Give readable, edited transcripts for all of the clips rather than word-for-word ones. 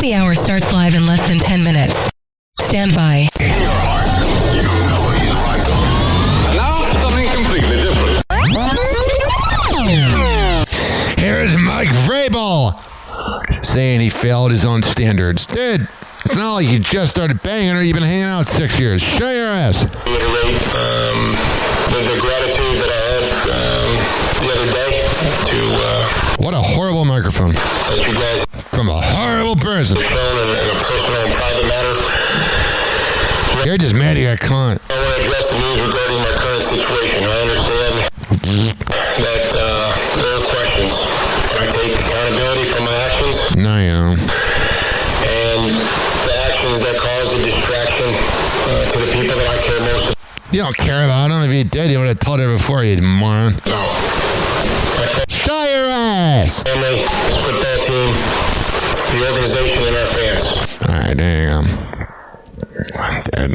Happy Hour starts live in less than 10 minutes. Stand by. In your heart, you know you like them. And now, something completely different. Here's Mike Vrabel saying he failed his own standards. Dude, it's not like you just started banging or you've been hanging out 6 years. Show your ass. Reiterate the gratitude that I had the other day to What a horrible microphone. that you guys From a horrible person. have shown in a personal and private matter. You're just mad you got caught. I want to address the news regarding my current situation. I understand that there are questions. I take accountability for my actions No, you don't. and the actions that cause a distraction to the people that I care most about. You don't care about him. If you did, you would have told her before, you moron. No. My Show your ass. family, this football team, the organization, and our fans. Alright, there you go. I'm dead.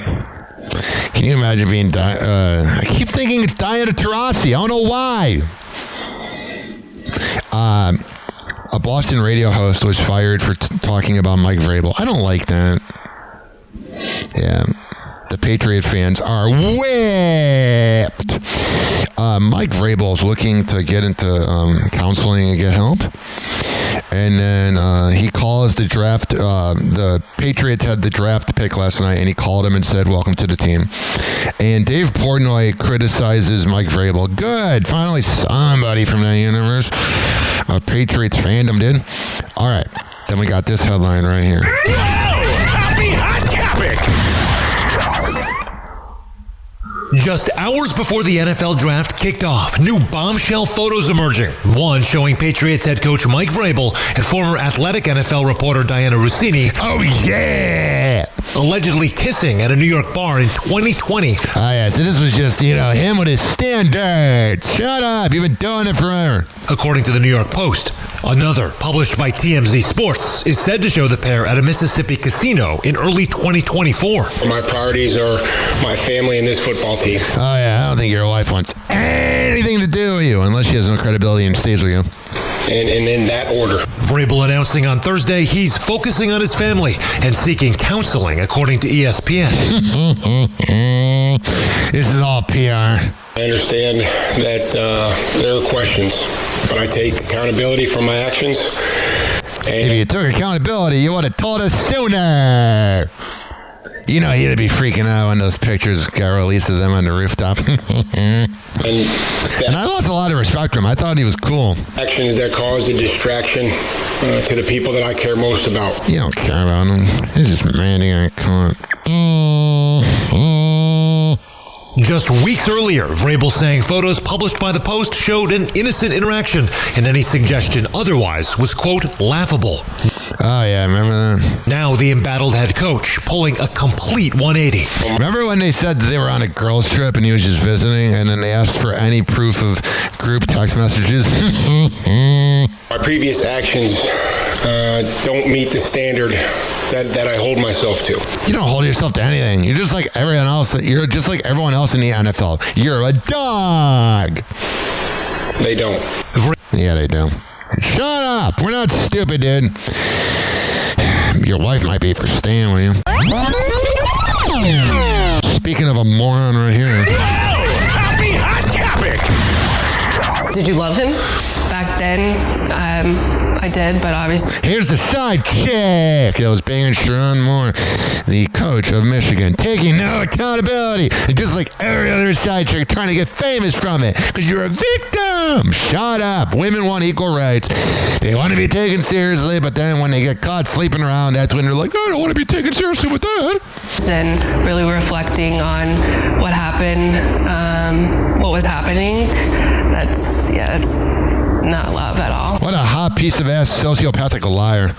Can you imagine being I keep thinking it's Diana Taurasi. I don't know why. A Boston radio host was fired for talking about Mike Vrabel. I don't like that. Yeah. The Patriot fans are whipped. Mike Vrabel is looking to get into counseling and get help. And then he calls the draft. The Patriots had the draft pick last night, and he called him and said, "Welcome to the team." And Dave Portnoy criticizes Mike Vrabel. Good. Finally, somebody from that universe of Patriots fandom did. All right. Then we got this headline right here. Happy Hot Topic! Just hours before the NFL draft kicked off, new bombshell photos emerging. One showing Patriots head coach Mike Vrabel and former Athletic NFL reporter Diana Rossini Oh, yeah. allegedly kissing at a New York bar in 2020. Oh, yeah. So this was just, him with his standards. Shut up. You've been doing it forever. According to the New York Post, another, published by TMZ Sports, is said to show the pair at a Mississippi casino in early 2024. My priorities are my family and this football team. Oh, yeah. I don't think your wife wants anything to do with you unless she has no credibility and stays with you. And in that order. Vrabel announcing on Thursday he's focusing on his family and seeking counseling, according to ESPN. This is all PR. I understand that there are questions, but I take accountability for my actions. If And you took accountability, you would have told us sooner. You know, he'd be freaking out when those pictures got released of them on the rooftop. And I lost a lot of respect for him. I thought he was cool. actions that caused a distraction to the people that I care most about. You don't care about him. You're just mad he got caught. Just weeks earlier, Vrabel saying photos published by the Post showed an innocent interaction, and any suggestion otherwise was, quote, laughable. Oh, yeah, remember that? Now the embattled head coach pulling a complete 180. Remember when they said that they were on a girls' trip and he was just visiting, and then they asked for any proof of group text messages? My previous actions don't meet the standard that I hold myself to. You don't hold yourself to anything. You're just like everyone else. You're just like everyone else in the NFL. You're a dog. They don't. Yeah, they do. Shut up. We're not stupid, dude. Your wife might be for staying with you. Speaking of a moron right here. Happy Hot Topic! Did you love him? Back then, I did, but obviously Here's the side chick that was banging Sharon Moore, the coach of Michigan, taking no accountability. And just like every other side chick trying to get famous from it because you're a victim. Shut up. Women want equal rights. They want to be taken seriously, but then when they get caught sleeping around, that's when they're like, I don't want to be taken seriously with that. and really reflecting on what happened, what was happening. That's not love at all. What a hot piece of ass sociopathic liar.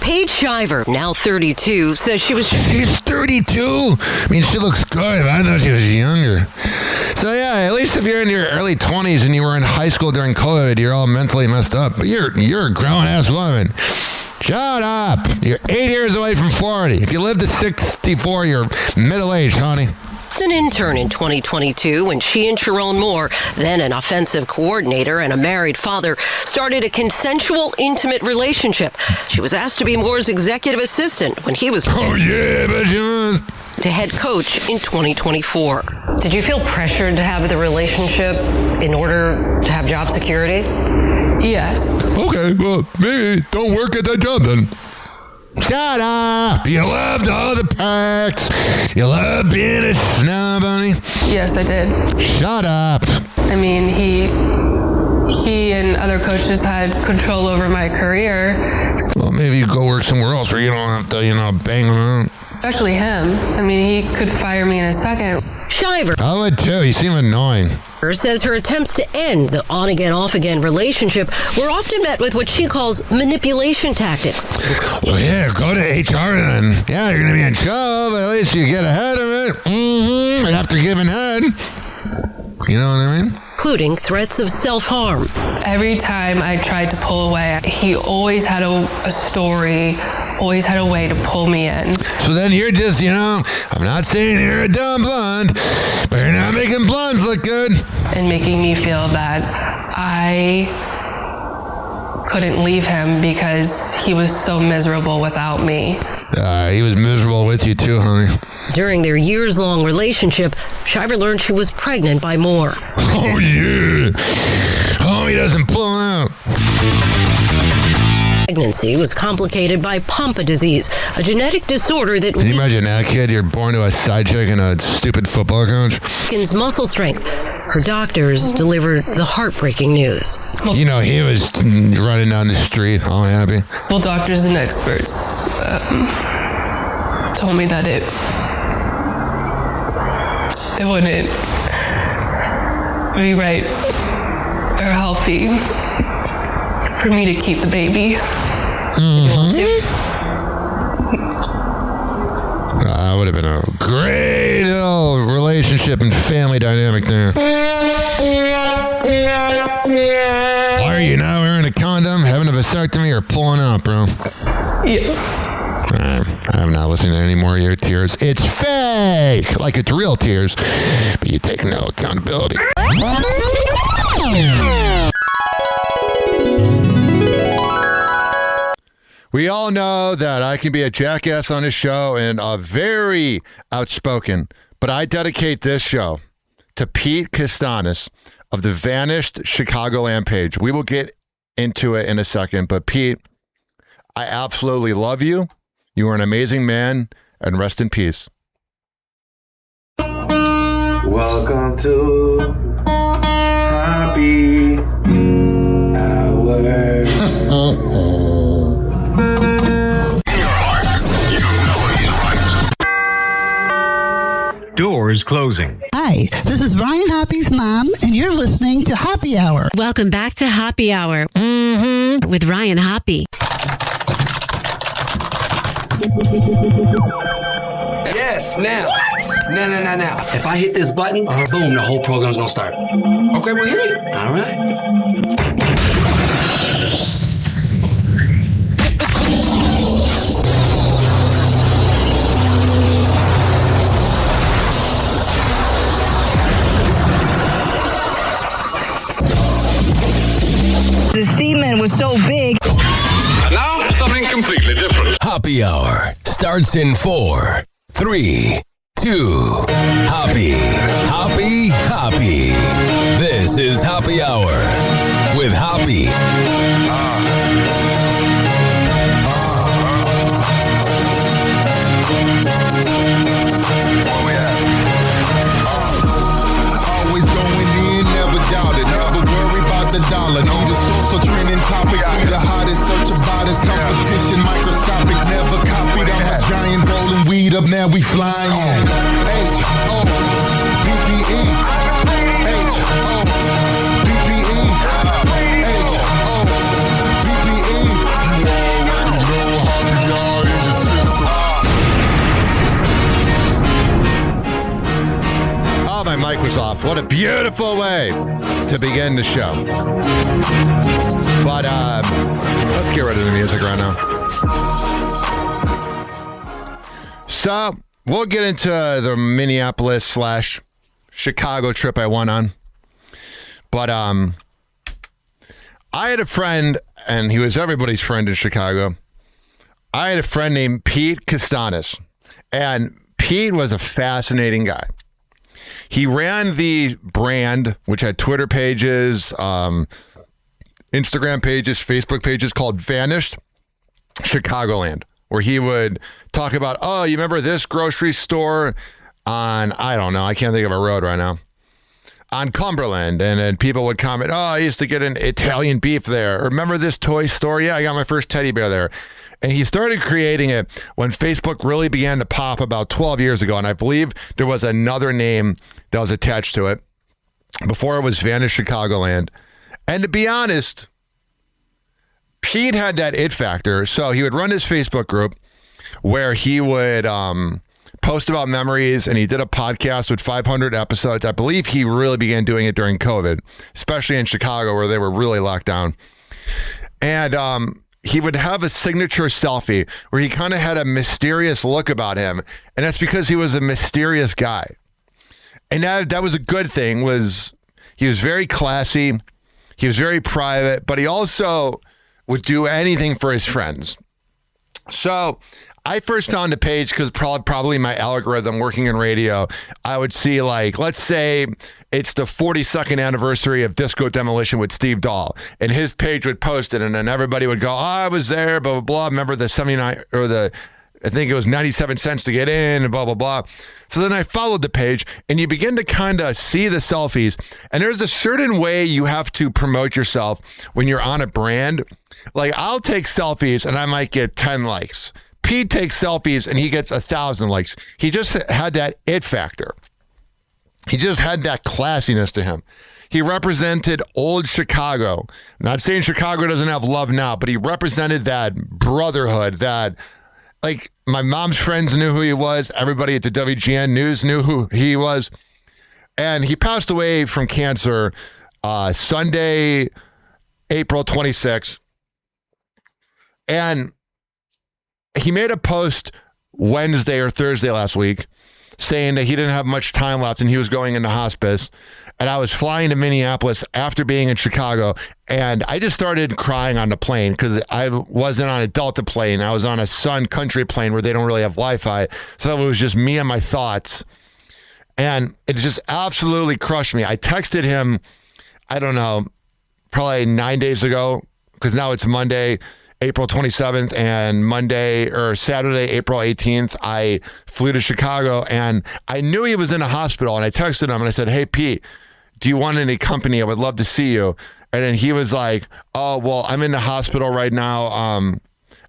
Paige Shiver, now 32, says she was She's 32? I mean, she looks good. I thought she was younger. So, yeah, at least if you're in your early 20s and you were in high school during COVID, you're all mentally messed up. But you're a grown-ass woman. Shut up. You're 8 years away from 40. If you live to 64, you're middle-aged, honey. As an intern in 2022, when she and Sharon Moore, then an offensive coordinator and a married father, started a consensual, intimate relationship. She was asked to be Moore's executive assistant when he was to head coach in 2024. Did you feel pressured to have the relationship in order to have job security? Yes. Okay, well, maybe don't work at that job then. Shut up! You loved all the perks. You loved being a snob, honey. Yes, I did. Shut up. I mean, he and other coaches had control over my career. Well, maybe you go work somewhere else where you don't have to, bang around. Especially him. I mean, he could fire me in a second. Shiver. I would too. You seem annoying. Says her attempts to end the on-again, off-again relationship were often met with what she calls manipulation tactics. Well, yeah, go to HR then. Yeah, you're going to be in trouble, but at least you get ahead of it. After giving head. You know what I mean? Including threats of self-harm. Every time I tried to pull away, he always had a story, always had a way to pull me in. So then you're just, I'm not saying you're a dumb blonde, but you're not making blondes look good. And making me feel that I couldn't leave him because he was so miserable without me. He was miserable with you too, honey. During their years-long relationship, Shiver learned she was pregnant by Moore. Oh, yeah. Oh, he doesn't pull out. Pregnancy was complicated by Pompe disease, a genetic disorder that Can you imagine that kid? You're born to a side chick and a stupid football coach. weakens muscle strength. Her doctors delivered the heartbreaking news. He was running down the street all happy. Well, doctors and experts told me that it wouldn't be right or healthy for me to keep the baby. Did you want to? That would have been a great little relationship and family dynamic there. Why are you now wearing a condom, having a vasectomy, or pulling out, bro? Yeah. I'm not listening to any more of your tears. It's fake! Like it's real tears, but you take no accountability. We all know that I can be a jackass on this show and very outspoken, but I dedicate this show to Pete Kastanes of the vanished Chicagoland page. We will get into it in a second, but Pete, I absolutely love you. You are an amazing man, and rest in peace. Welcome to Happy Hour. Doors closing. Hi, this is Ryan Hoppy's mom, and you're listening to Happy Hour. Welcome back to Happy Hour with Ryan Hoppe. Yes, now. What? Now. If I hit this button, boom, the whole program's gonna start. Okay, well, hit it. All right. The semen was so big. And now, something completely different. Happy Hour starts in 4, 3, 2. Happy. This is Happy Hour with Happy. Always going in, never doubted. Never worry about the dollar. Need a source of trending topic. Be the hottest, search about his competition. Microscopic, never copied. I'm a giant rolling weed up, now we flying. H-O-B-P-E. H-O-B-P-E. H-O-B-P-E. You already know how we are in the system. Oh, my mic was off. What a beautiful way to begin the show. But let's get rid of the music right now. So, we'll get into the Minneapolis / Chicago trip I went on. But I had a friend, and he was everybody's friend in Chicago. I had a friend named Pete Kastanes, and Pete was a fascinating guy. He ran the brand, which had Twitter pages, Instagram pages, Facebook pages, called Vanished Chicagoland, where he would talk about, oh, you remember this grocery store on, I don't know, I can't think of a road right now, on Cumberland, and then people would comment, oh, I used to get an Italian beef there. Or remember this toy store? Yeah, I got my first teddy bear there. And he started creating it when Facebook really began to pop about 12 years ago. And I believe there was another name that was attached to it before it was Vanished Chicagoland. And to be honest, Pete had that it factor. So he would run his Facebook group where he would post about memories, and he did a podcast with 500 episodes. I believe he really began doing it during COVID, especially in Chicago where they were really locked down. And he would have a signature selfie where he kind of had a mysterious look about him. And that's because he was a mysterious guy. And that was a good thing. He was very classy. He was very private, but he also would do anything for his friends. So I first found the page because probably my algorithm working in radio, I would see, like, let's say it's the 42nd anniversary of Disco Demolition with Steve Dahl, and his page would post it, and then everybody would go, oh, I was there, blah, blah, blah. Remember the 79 or I think it was 97 cents to get in, and blah, blah, blah. So then I followed the page, and you begin to kind of see the selfies, and there's a certain way you have to promote yourself when you're on a brand. Like, I'll take selfies, and I might get 10 likes. Pete takes selfies and he gets 1,000 likes. He just had that it factor. He just had that classiness to him. He represented old Chicago. Not saying Chicago doesn't have love now, but he represented that brotherhood, that, like, my mom's friends knew who he was. Everybody at the WGN News knew who he was. And he passed away from cancer Sunday, April 26th. And he made a post Wednesday or Thursday last week saying that he didn't have much time left and he was going into hospice. And I was flying to Minneapolis after being in Chicago, and I just started crying on the plane because I wasn't on a Delta plane. I was on a Sun Country plane where they don't really have Wi-Fi. So it was just me and my thoughts. And it just absolutely crushed me. I texted him, I don't know, probably 9 days ago, because now it's Monday, April 27th, and Saturday, April 18th, I flew to Chicago, and I knew he was in a hospital, and I texted him and I said, hey, Pete, do you want any company? I would love to see you. And then he was like, oh, well, I'm in the hospital right now.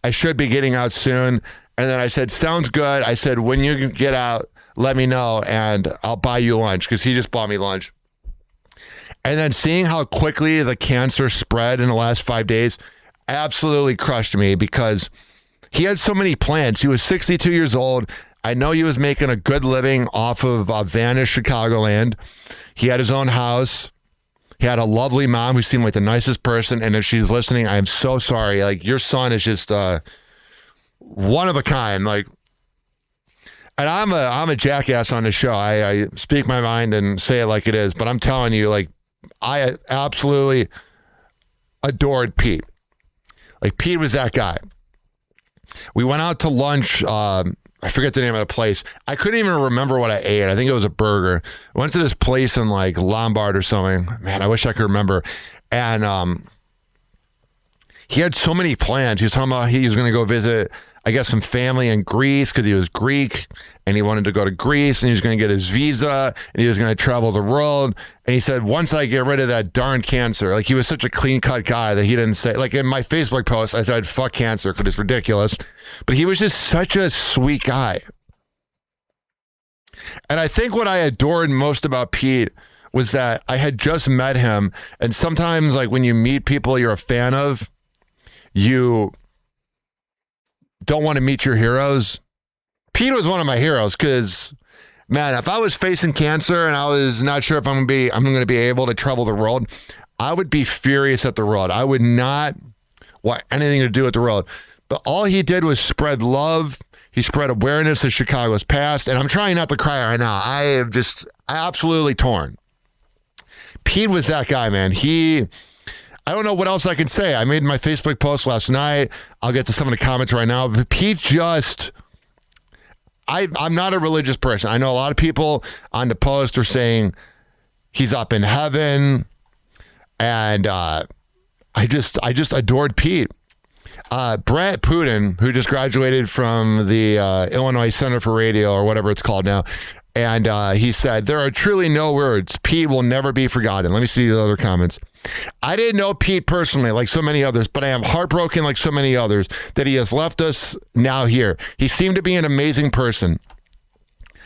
I should be getting out soon. And then I said, sounds good. I said, when you get out, let me know and I'll buy you lunch, because he just bought me lunch. And then seeing how quickly the cancer spread in the last 5 days absolutely crushed me, because he had so many plans. He was 62 years old. I know he was making a good living off of Vanished Chicagoland. He had his own house. He had a lovely mom who seemed like the nicest person. And if she's listening, I am so sorry. Like, your son is just one of a kind. Like, and I'm a jackass on the show. I speak my mind and say it like it is. But I'm telling you, like, I absolutely adored Pete. Like, Pete was that guy. We went out to lunch. I forget the name of the place. I couldn't even remember what I ate. I think it was a burger. I went to this place in, like, Lombard or something. Man, I wish I could remember. And he had so many plans. He was talking about he was going to go visit, I guess, some family in Greece because he was Greek, and he wanted to go to Greece, and he was going to get his visa, and he was going to travel the world. And he said, once I get rid of that darn cancer, like, he was such a clean-cut guy that he didn't say, like, in my Facebook post, I said, fuck cancer, because it's ridiculous. But he was just such a sweet guy. And I think what I adored most about Pete was that I had just met him, and sometimes, like, when you meet people you're a fan of, you don't want to meet your heroes. Pete was one of my heroes, because, man, if I was facing cancer and I was not sure if I'm going to be able to travel the world, I would be furious at the world. I would not want anything to do with the world. But all he did was spread love. He spread awareness of Chicago's past, and I'm trying not to cry right now. I am just absolutely torn. Pete was that guy, man. I don't know what else I can say. I made my Facebook post last night. I'll get to some of the comments right now. But Pete just, I'm not a religious person. I know a lot of people on the post are saying he's up in heaven. And I just adored Pete. Brett Putin, who just graduated from the Illinois Center for Radio or whatever it's called now. And he said, there are truly no words. Pete will never be forgotten. Let me see the other comments. I didn't know Pete personally like so many others, but I am heartbroken like so many others that he has left us now here. He seemed to be an amazing person.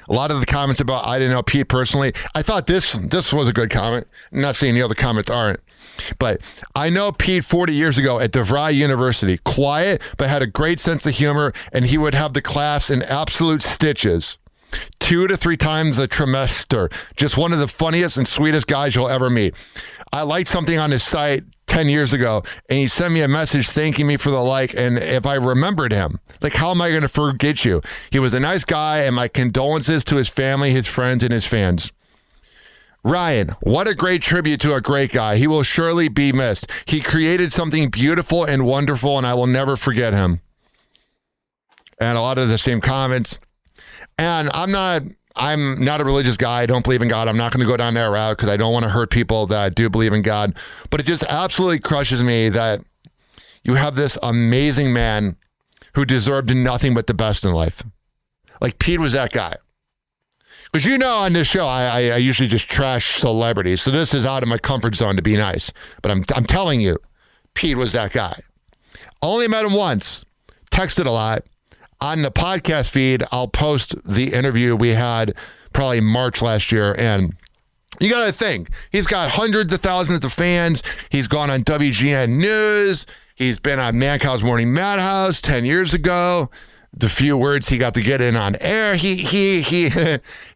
A lot of the comments about I didn't know Pete personally, I thought this was a good comment. I'm not saying the other comments aren't. But I know Pete 40 years ago at DeVry University. Quiet, but had a great sense of humor, and he would have the class in absolute stitches. 2 to 3 times a trimester. Just one of the funniest and sweetest guys you'll ever meet. I liked something on his site 10 years ago, and he sent me a message thanking me for the like, and if I remembered him, like, how am I going to forget you? He was a nice guy, and my condolences to his family, his friends, and his fans. Ryan, what a great tribute to a great guy. He will surely be missed. He created something beautiful and wonderful, and I will never forget him. And a lot of the same comments. And I'm not a religious guy. I don't believe in God. I'm not going to go down that route because I don't want to hurt people that do believe in God. But it just absolutely crushes me that you have this amazing man who deserved nothing but the best in life. Like Pete was that guy. Because you know on this show, I usually just trash celebrities. So this is out of my comfort zone to be nice. But I'm telling you, Pete was that guy. Only met him once. Texted a lot. On the podcast feed, I'll post the interview we had probably March last year. And you got to think, he's got hundreds of thousands of fans. He's gone on WGN News. He's been on Mancow's Morning Madhouse 10 years ago. The few words he got to get in on air, he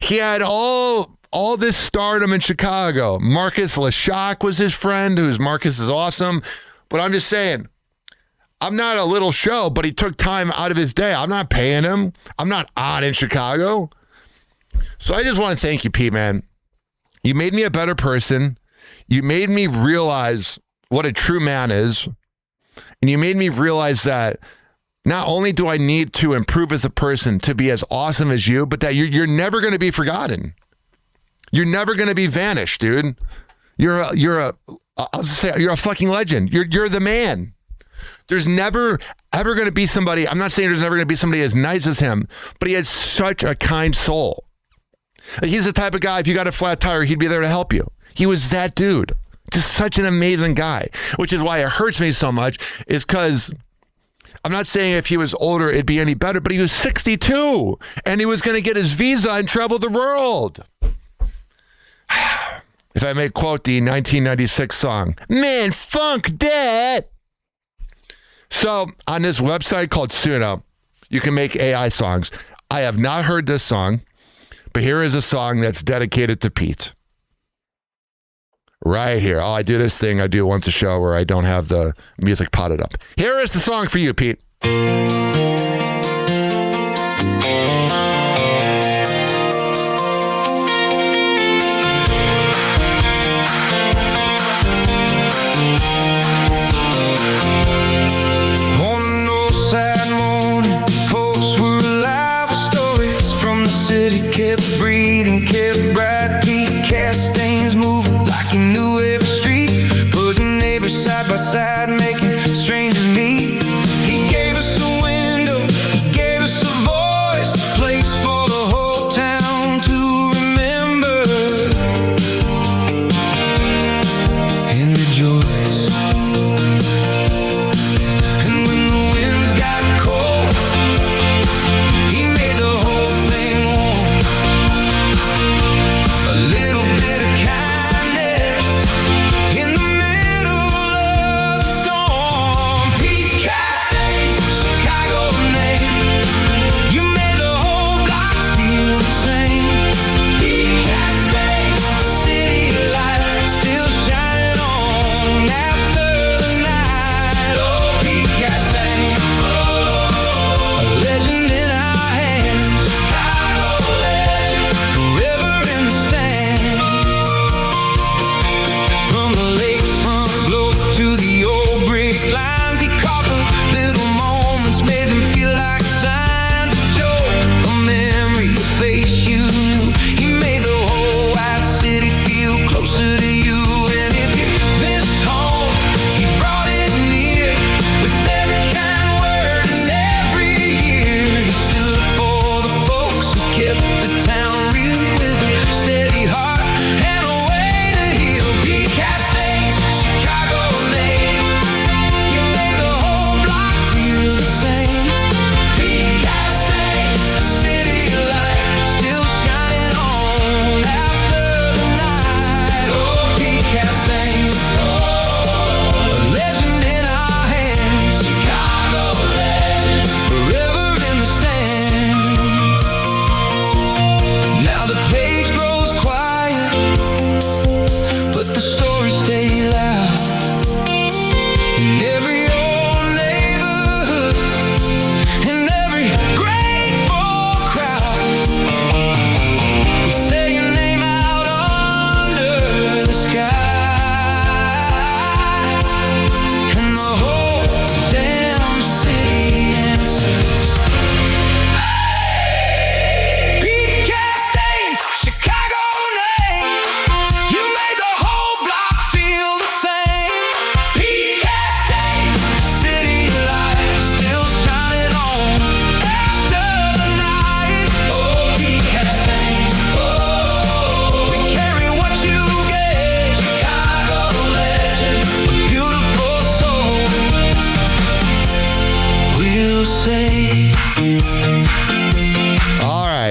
had all this stardom in Chicago. Marcus LeShock was his friend, Marcus is awesome. But I'm just saying, I'm not a little show, but he took time out of his day. I'm not paying him. I'm not on in Chicago. So I just want to thank you, Pete, man. You made me a better person. You made me realize what a true man is. And you made me realize that not only do I need to improve as a person to be as awesome as you, but that you're never going to be forgotten. You're never going to be vanished, dude. You're a fucking legend. You're the man. There's never, ever going to be somebody, I'm not saying there's never going to be somebody as nice as him, but he had such a kind soul. Like, he's the type of guy, if you got a flat tire, he'd be there to help you. He was that dude. Just such an amazing guy, which is why it hurts me so much, is because I'm not saying if he was older, it'd be any better, but he was 62 and he was going to get his visa and travel the world. If I may quote the 1996 song, man, funk that. So on this website called Suno, you can make AI songs. I have not heard this song, but here is a song that's dedicated to Pete. Right here. Oh, I do this thing I do once a show where I don't have the music potted up. Here is the song for you, Pete. Kastanes moving like he knew every street, putting neighbors side by side, making strangers meet. He gave us a win.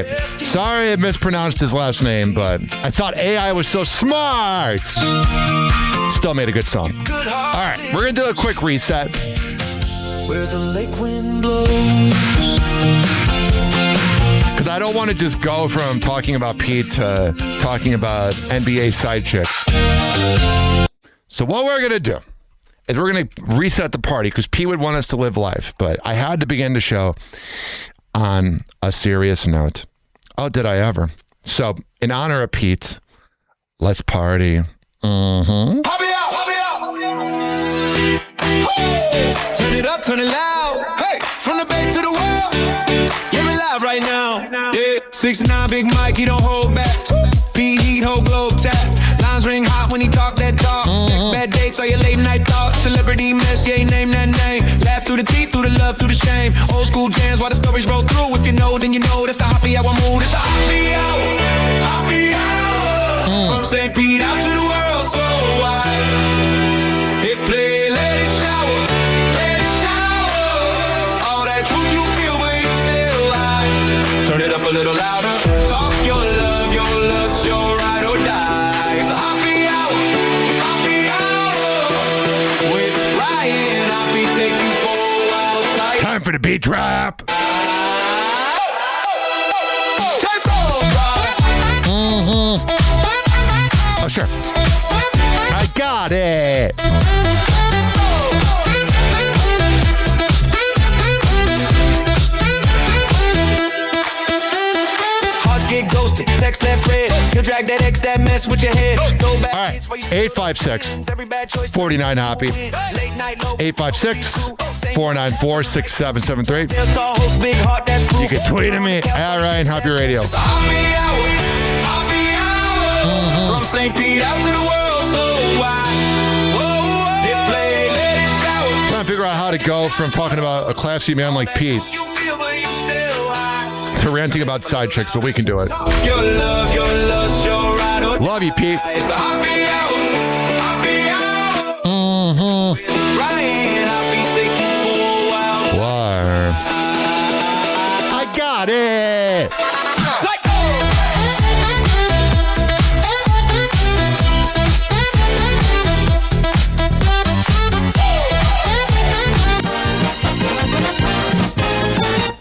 right. Sorry I mispronounced his last name, but I thought AI was so smart. Still made a good song. All right, we're going to do a quick reset. Where the lake wind blows. Because I don't want to just go from talking about Pete to talking about NBA side chicks. So what we're going to do is we're going to reset the party because Pete would want us to live life. But I had to begin the show on a serious note. Oh, did I ever? So in honor of Pete, let's party. Mm-hmm. Turn it up, turn it loud. Hey, from the bay to the world. You're alive right now. Yeah, 6'9", Big Mike, he don't hold back. P-Heat, whole globe tap. Lines ring hot when he talk that talk. Sex, bad dates, all your late night thoughts. Celebrity mess, you ain't name that name. Laugh through the deep, through the love, through the shame. Old school jams while the stories roll through. If you know, then you know. That's the happy hour mood. It's the happy hour. Happy hour. From St. Pete out to the world, so wide. Hit play, let it shower. Let it shower. All that truth you feel, but it's still high. Turn it up a little louder. Talk your lust, your ride or die. It's the happy hour. Happy hour. With Ryan, I'll be taking you for a wild time. Time for the beat drop. Oh, sure. I got it. Hearts get ghosted, text left red. You'll drag that ex, that mess with your head. Go back. All right, 856-499-HOPPY. 856-494-6773. You can tweet at me at Ryan Hoppe Radio. From St. Pete out to the world, so wide. Hit play, let it shower. Trying to figure out how to go from talking about a classy man like Pete to ranting about side chicks, but we can do it. Your love, your lust, your ride or Love you, Pete. It's the happy hour, happy hour. Mm-hmm. Ryan, I'll be taking for a wild time. I got it.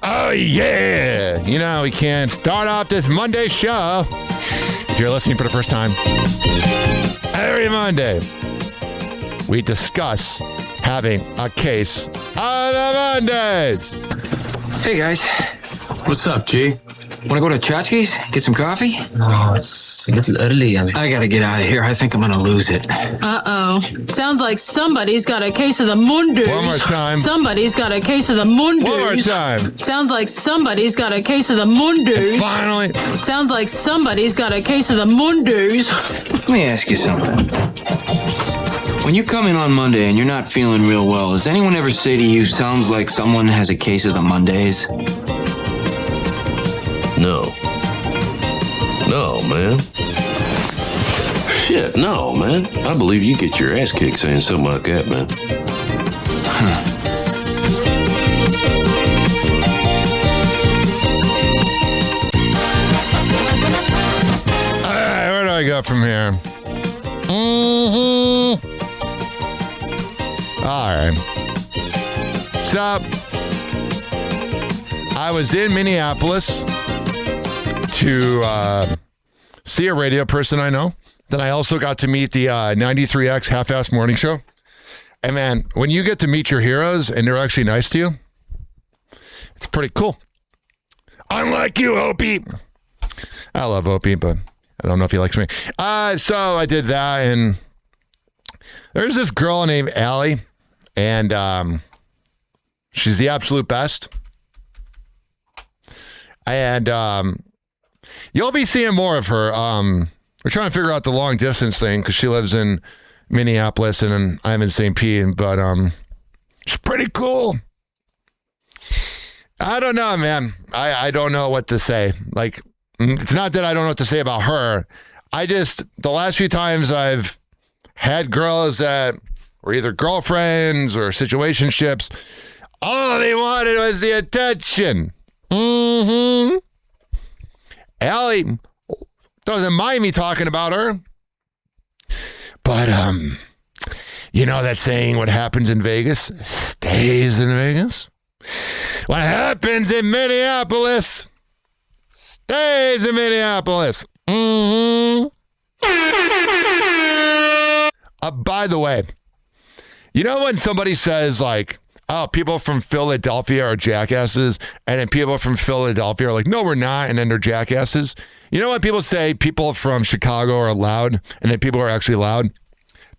Oh, yeah. You know, we can start off this Monday show. If you're listening for the first time, every Monday, we discuss having a case of the Mondays. Hey, guys. What's up, G? Want to go to Chachki's? Get some coffee? Oh, it's a little early. I gotta get out of here. I think I'm gonna lose it. Uh-oh. Sounds like somebody's got a case of the Mundus. One more time. Somebody's got a case of the Mundus. One more time. Sounds like somebody's got a case of the Mundus. And finally. Sounds like somebody's got a case of the Mundus. Let me ask you something. When you come in on Monday and you're not feeling real well, does anyone ever say to you, sounds like someone has a case of the Mondays? No. No, man. Shit, no, man. I believe you get your ass kicked saying something like that, man. All right, where do I go from here? Mm-hmm. All right. So, I was in Minneapolis to see a radio person I know. Then I also got to meet the 93X Half-Ass Morning Show. And man, when you get to meet your heroes and they're actually nice to you, it's pretty cool. Unlike you, Opie. I love Opie, but I don't know if he likes me. So I did that, and there's this girl named Allie, and she's the absolute best. And you'll be seeing more of her. We're trying to figure out the long distance thing because she lives in Minneapolis and I'm in St. Pete, but she's pretty cool. I don't know, man. I don't know what to say. Like, it's not that I don't know what to say about her. The last few times I've had girls that were either girlfriends or situationships, all they wanted was the attention. Mm-hmm. Allie doesn't mind me talking about her. But, you know that saying, what happens in Vegas stays in Vegas? What happens in Minneapolis stays in Minneapolis. Mm-hmm. By the way, you know when somebody says like, oh, people from Philadelphia are jackasses, and then people from Philadelphia are like, no, we're not, and then they're jackasses? You know when people say people from Chicago are loud, and then people are actually loud?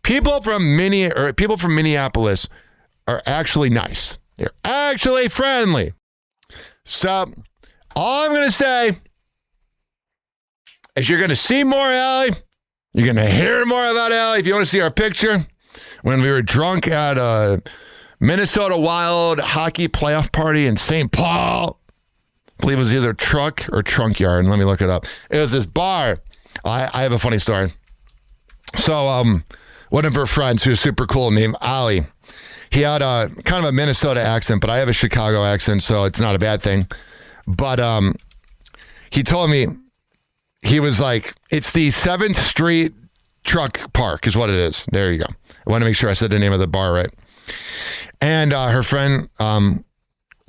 People from Minneapolis are actually nice. They're actually friendly. So all I'm going to say is you're going to see more Allie. You're going to hear more about Allie. If you want to see our picture when we were drunk at a Minnesota Wild hockey playoff party in St. Paul. I believe it was either Truck or Trunk Yard. Let me look it up. It was this bar. I have a funny story. So one of her friends, who's super cool, named Ollie, he had a kind of a Minnesota accent, but I have a Chicago accent, so it's not a bad thing. But he told me, he was like, it's the 7th Street Truck Park is what it is. There you go. I want to make sure I said the name of the bar right. And her friend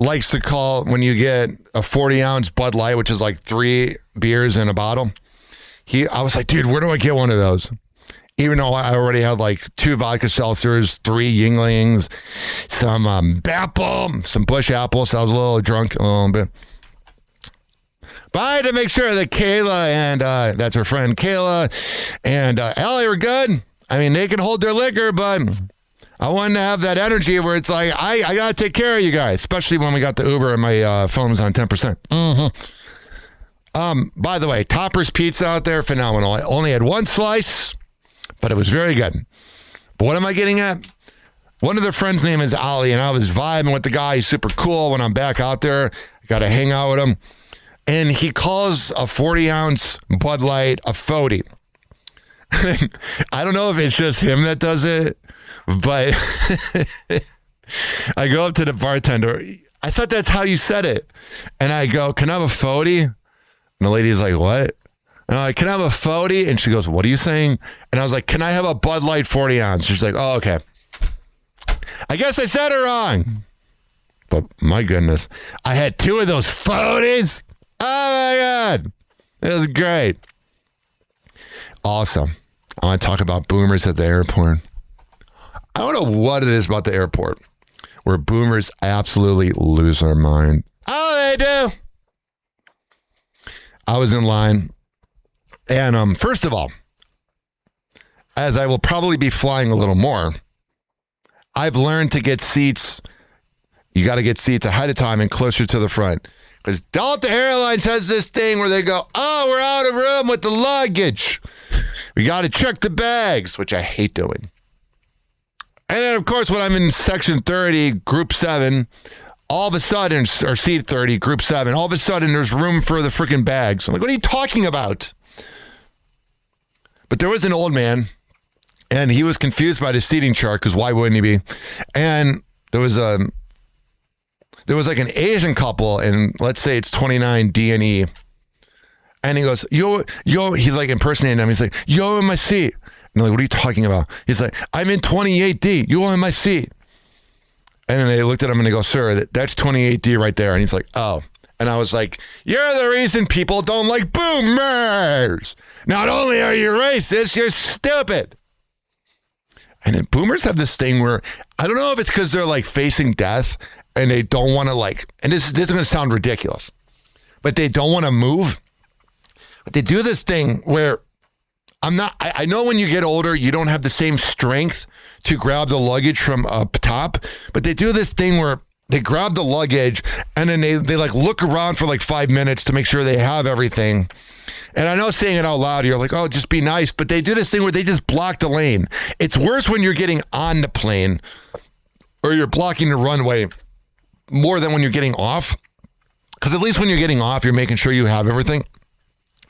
likes to call, when you get a 40-ounce Bud Light, which is like 3 beers in a bottle. I was like, dude, where do I get one of those? Even though I already had like 2 vodka seltzers, 3 Yinglings, some apple, some Bush apples. So I was a little drunk, a little bit. But I had to make sure that Kayla and that's her friend Kayla and Allie were good. I mean, they can hold their liquor, but I wanted to have that energy where it's like, I got to take care of you guys, especially when we got the Uber and my phone was on 10%. Mm-hmm. By the way, Topper's Pizza out there, phenomenal. I only had 1 slice, but it was very good. But what am I getting at? One of their friends' name is Ollie, and I was vibing with the guy. He's super cool. When I'm back out there, I got to hang out with him. And he calls a 40-ounce Bud Light a 40. I don't know if it's just him that does it, but I go up to the bartender. I thought that's how you said it. And I go, can I have a 40? And the lady's like, what? And I'm like, can I have a 40? And she goes, what are you saying? And I was like, can I have a Bud Light 40 ounce? She's like, oh, okay. I guess I said it wrong. But my goodness, I had 2 of those 40s. Oh my God. It was great. Awesome. I want to talk about boomers at the airport. I don't know what it is about the airport where boomers absolutely lose their mind. Oh, they do. I was in line. And first of all, as I will probably be flying a little more, I've learned to get seats. You got to get seats ahead of time and closer to the front. Because Delta Airlines has this thing where they go, oh, we're out of room with the luggage. We got to check the bags, which I hate doing. And then, of course, when I'm in section 30, group 7, all of a sudden, or seat 30, group 7, all of a sudden there's room for the freaking bags. I'm like, what are you talking about? But there was an old man, and he was confused by the seating chart, because why wouldn't he be? And there was like an Asian couple, and let's say it's 29 D&E. And he goes, yo, he's like impersonating him. He's like, yo, in my seat. And they're like, what are you talking about? He's like, I'm in 28D. You in my seat. And then they looked at him and they go, sir, that's 28D right there. And he's like, oh. And I was like, you're the reason people don't like boomers. Not only are you racist, you're stupid. And then boomers have this thing where, I don't know if it's because they're like facing death and they don't want to like, and this is going to sound ridiculous, but they don't want to move. But they do this thing where I know when you get older, you don't have the same strength to grab the luggage from up top, but they do this thing where they grab the luggage and then they like look around for like 5 minutes to make sure they have everything. And I know saying it out loud, you're like, oh, just be nice. But they do this thing where they just block the lane. It's worse when you're getting on the plane or you're blocking the runway more than when you're getting off. Because at least when you're getting off, you're making sure you have everything.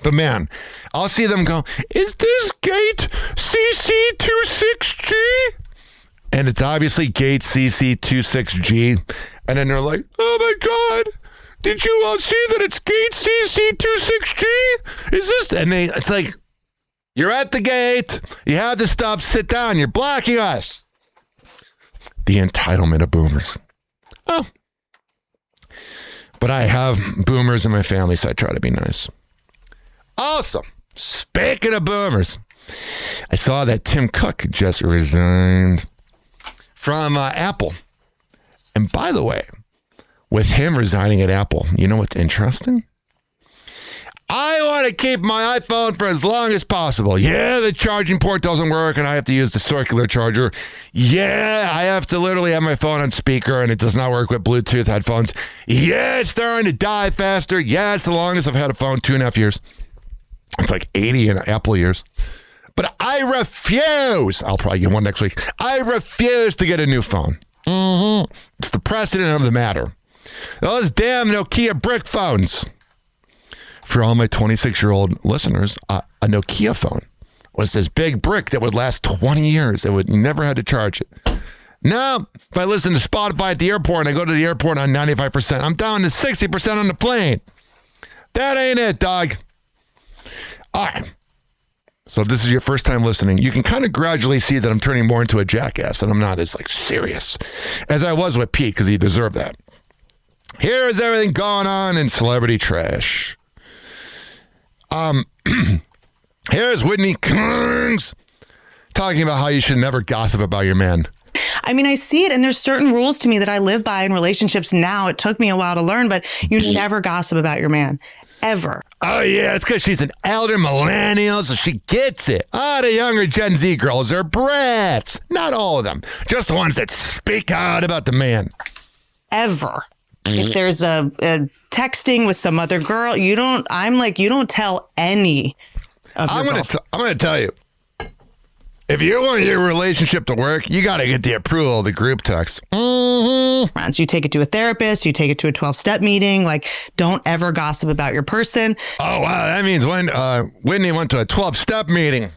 But man, I'll see them go, is this gate CC26G? And it's obviously gate CC26G. And then they're like, oh my God, did you see that it's gate CC26G? Is this? And it's like, you're at the gate. You have to stop, sit down. You're blocking us. The entitlement of boomers. Oh. But I have boomers in my family, so I try to be nice. Also, speaking of boomers, I saw that Tim Cook just resigned from Apple. And by the way, with him resigning at Apple, you know what's interesting? I want to keep my iPhone for as long as possible. Yeah, the charging port doesn't work and I have to use the circular charger. Yeah, I have to literally have my phone on speaker and it does not work with Bluetooth headphones. Yeah, it's starting to die faster. Yeah, it's the longest I've had a phone, 2.5 years. It's like 80 in Apple years. But I refuse. I'll probably get one next week. I refuse to get a new phone. It's the precedent of the matter. Those damn Nokia brick phones. For all my 26-year-old listeners, a Nokia phone was this big brick that would last 20 years. You never had to charge it. Now, if I listen to Spotify at the airport and I go to the airport on 95%, I'm down to 60% on the plane. That ain't it, dog. All right. So if this is your first time listening, you can kind of gradually see that I'm turning more into a jackass and I'm not as serious as I was with Pete because he deserved that. Here's everything going on in celebrity trash. Here's Whitney Cummings talking about how you should never gossip about your man. I mean, I see it, and there's certain rules to me that I live by in relationships now. It took me a while to learn, but you never gossip about your man. Ever. Oh, yeah, it's because she's an elder millennial, so she gets it. The younger Gen Z girls are brats. Not all of them. Just the ones that speak out about the man. Ever. If there's a texting with some other girl, you don't tell any of your girlfriends. I'm going to tell you. If you want your relationship to work, you got to get the approval of the group text. So you take it to a therapist, you take it to a 12-step meeting. Don't ever gossip about your person. Oh, wow. That means when Whitney went to a 12-step meeting,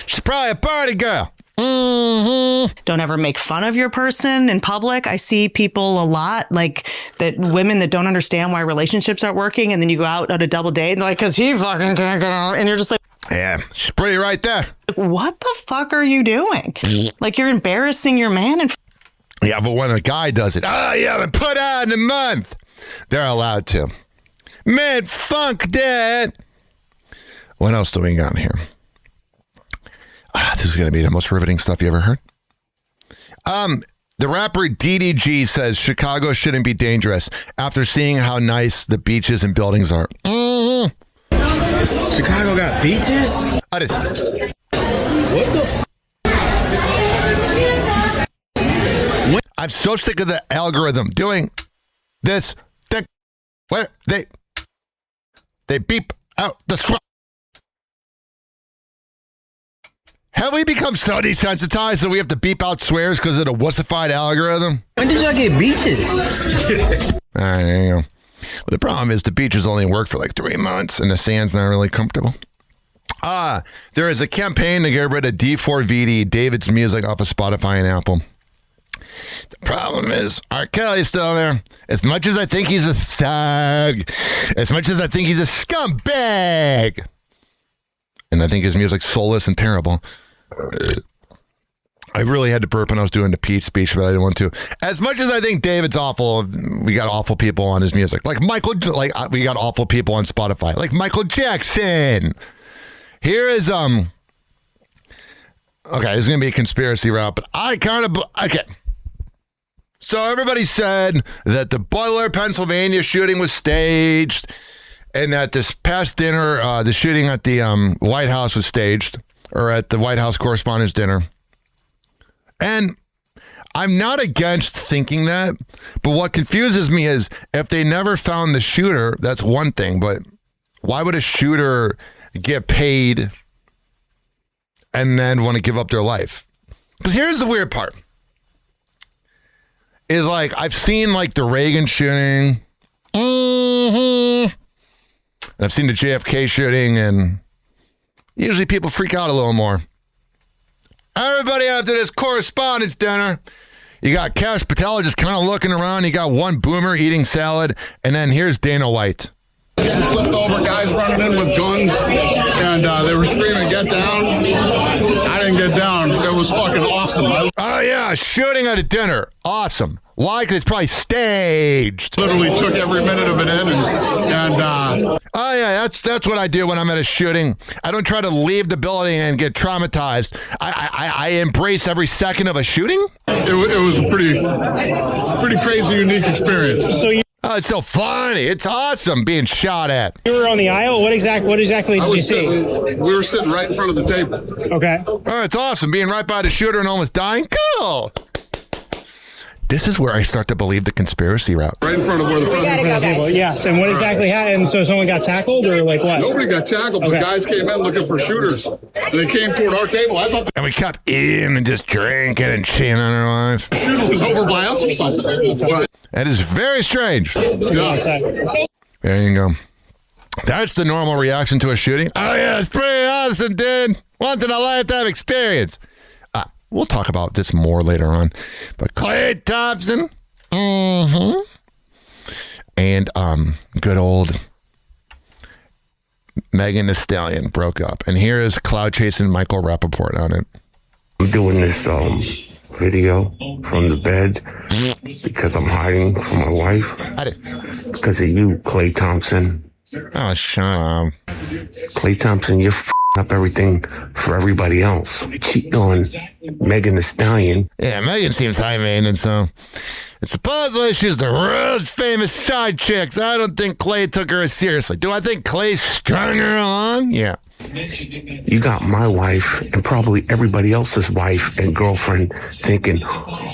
she's probably a party girl. Don't ever make fun of your person in public. I see people a lot, women that don't understand why relationships aren't working, and then you go out on a double date and they're like, because he fucking can't get out. And you're just like, yeah, she's pretty right there. What the fuck are you doing? You're embarrassing your man. Yeah, but when a guy does it, you haven't put out in a month, they're allowed to. Man, funk that. What else do we got here? This is going to be the most riveting stuff you ever heard. The rapper DDG says Chicago shouldn't be dangerous after seeing how nice the beaches and buildings are. Chicago got beaches? What the I'm so sick of the algorithm doing this thing where they beep out the swap. Have we become so desensitized that we have to beep out swears because of the wussified algorithm? When did y'all get beaches? All right, there you go. Well, the problem is the beaches only work for 3 months and the sand's not really comfortable. There is a campaign to get rid of D4VD, David's music, off of Spotify and Apple. The problem is R. Kelly's still there. As much as I think he's a thug, as much as I think he's a scumbag, and I think his music's soulless and terrible, I really had to burp when I was doing the Pete speech, but I didn't want to. As much as I think David's awful, we got awful people on his music. We got awful people on Spotify. Like Michael Jackson. Here is, okay, this is going to be a conspiracy route, but okay. So everybody said that the Butler, Pennsylvania shooting was staged, and that this past dinner, the shooting at the White House was staged, or at the White House Correspondents' Dinner. And I'm not against thinking that, but what confuses me is if they never found the shooter, that's one thing, but why would a shooter get paid and then want to give up their life? Because here's the weird part. Is I've seen the Reagan shooting. I've seen the JFK shooting, and usually people freak out a little more. Everybody after this Correspondents' Dinner, You got Cash Patel just kind of looking around. You got one boomer eating salad. And then here's Dana White. Getting flipped over, guys running in with guns, and they were screaming, "Get down!" I didn't get down. It was fucking awesome. Oh yeah, shooting at a dinner, awesome. Why? Because it's probably staged. Literally took every minute of it in, and oh yeah, that's what I do when I'm at a shooting. I don't try to leave the building and get traumatized. I embrace every second of a shooting. It was a pretty crazy, unique experience. So oh, it's so funny. It's awesome being shot at. You were on the aisle? What exactly did you see? We were sitting right in front of the table. Okay. Oh, it's awesome being right by the shooter and almost dying. Cool. This is where I start to believe the conspiracy route. Right in front of where the president. Yes, and what exactly happened? So someone got tackled or like what? Nobody got tackled, but guys came in looking for shooters. They came toward our table. I thought. And we kept eating and just drinking and cheating on our lives. The shooter was over by us or something. But that is very strange. Yeah. There you go. That's the normal reaction to a shooting. Oh yeah, it's pretty awesome, dude. Once in a lifetime experience. We'll talk about this more later on. But Klay Thompson, and good old Megan Thee Stallion broke up. And here is Cloud Chasing Michael Rappaport on it. I'm doing this video from the bed because I'm hiding from my wife. Because of you, Klay Thompson. Oh, shut up. Klay Thompson, you're up everything for everybody else. Cheating on Megan Thee Stallion. Yeah, Megan seems high maintenance, so. And supposedly she's the world's famous side chick, so I don't think Klay took her as seriously. Do I think Klay strung her along? Yeah. You got my wife and probably everybody else's wife and girlfriend thinking,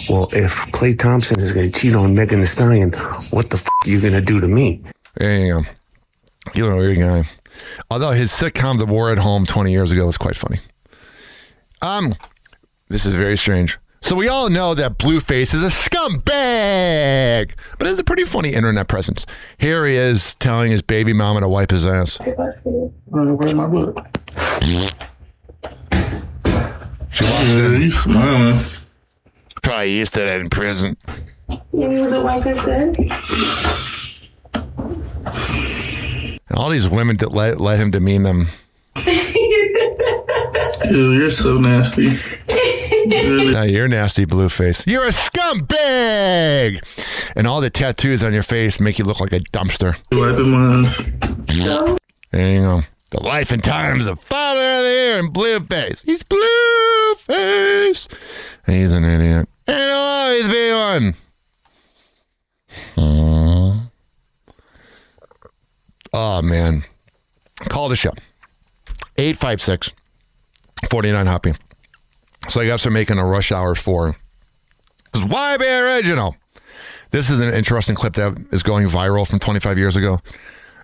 well, if Klay Thompson is going to cheat on Megan Thee Stallion, what the are you going to do to me? There you go. You're a weird guy. Although his sitcom, The War at Home, 20 years ago was quite funny. This is very strange. So we all know that Blueface is a scumbag, but it's a pretty funny internet presence. Here he is telling his baby mama to wipe his ass. Where's my book? She walks in. You smiling. Probably used to that in prison. You use it like I said? And all these women that let him demean them. Ew, you're so nasty. Really? No, you're nasty, Blueface. You're a scumbag! And all the tattoos on your face make you look like a dumpster. There you go. The life and times of Father of the Year and Blueface. He's Blueface. He's an idiot. And he'll always be one. Oh, man. Call the show. 856-49-HOPPE. So I guess they're making a Rush Hour 4. Because why be original? This is an interesting clip that is going viral from 25 years ago.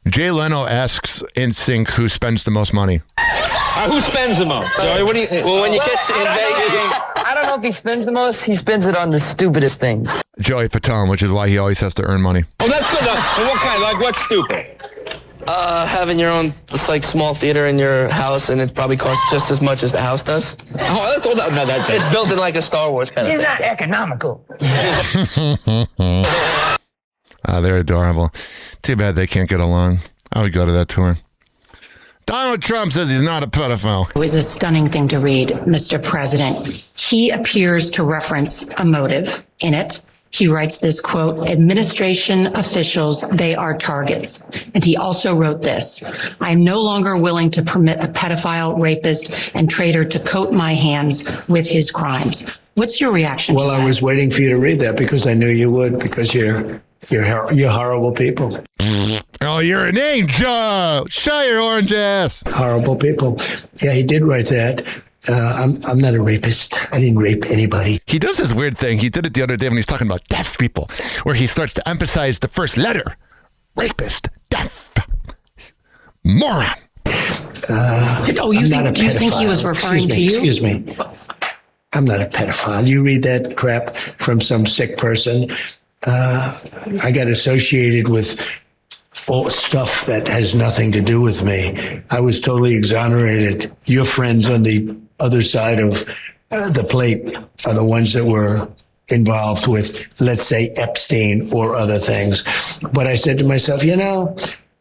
Jay Leno asks NSYNC who spends the most money. Who spends the most? Sorry, what do you? Well, when you catch in Vegas, I don't know if he spends the most. He spends it on the stupidest things. Joey Fatone, which is why he always has to earn money. Oh, that's good enough. And what kind? Like what's stupid? Having your own, it's like small theater in your house, and it probably costs just as much as the house does. Oh, that's all. No, that. It's built in like a Star Wars kind of thing. It's not economical. They're adorable. Too bad they can't get along. I would go to that tour. Donald Trump says he's not a pedophile. It was a stunning thing to read, Mr. President. He appears to reference a motive in it. He writes this quote, administration officials, they are targets. And he also wrote this, I am no longer willing to permit a pedophile, rapist, and traitor to coat my hands with his crimes. What's your reaction to that? Well, I was waiting for you to read that because I knew you would, because you're horrible people. Oh, you're an angel. Show your orange ass. Horrible people. Yeah, he did write that. I'm not a rapist. I didn't rape anybody. He does this weird thing. He did it the other day when he's talking about deaf people, where he starts to emphasize the first letter. Rapist. Deaf. Moron. Do you think he was referring to you? Excuse me. I'm not a pedophile. You read that crap from some sick person. I got associated with all stuff that has nothing to do with me. I was totally exonerated. Your friends on the other side of the plate are the ones that were involved with, let's say, Epstein or other things. But I said to myself,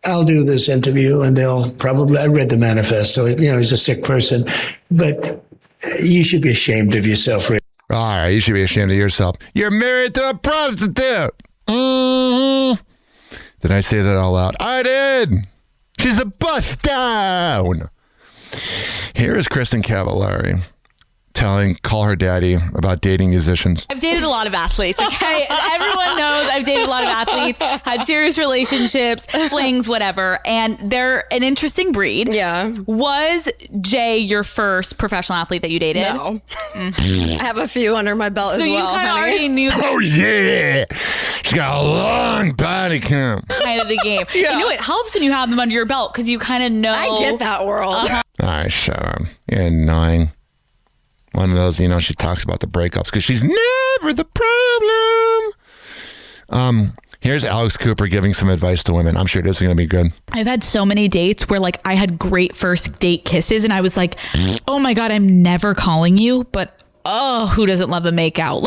I'll do this interview and they'll probably, I read the manifesto, he's a sick person, but you should be ashamed of yourself. All right, you should be ashamed of yourself. You're married to a prostitute. Mm-hmm. Did I say that all loud? I did. She's a bust down. Here is Kristen Cavallari call her daddy about dating musicians. I've dated a lot of athletes, okay? Everyone knows I've dated a lot of athletes, had serious relationships, flings, whatever, and they're an interesting breed. Yeah. Was Jay your first professional athlete that you dated? No. I have a few under my belt as well, So you kind of already knew. Oh, yeah. She's got a long body count. Kind of the game. Yeah. You know, it helps when you have them under your belt because you kind of know. I get that world. All right, shut up. You're annoying. One of those, she talks about the breakups because she's never the problem. Here's Alex Cooper giving some advice to women. I'm sure this is going to be good. I've had so many dates where I had great first date kisses and I was like, oh my God, I'm never calling you. But who doesn't love a makeout?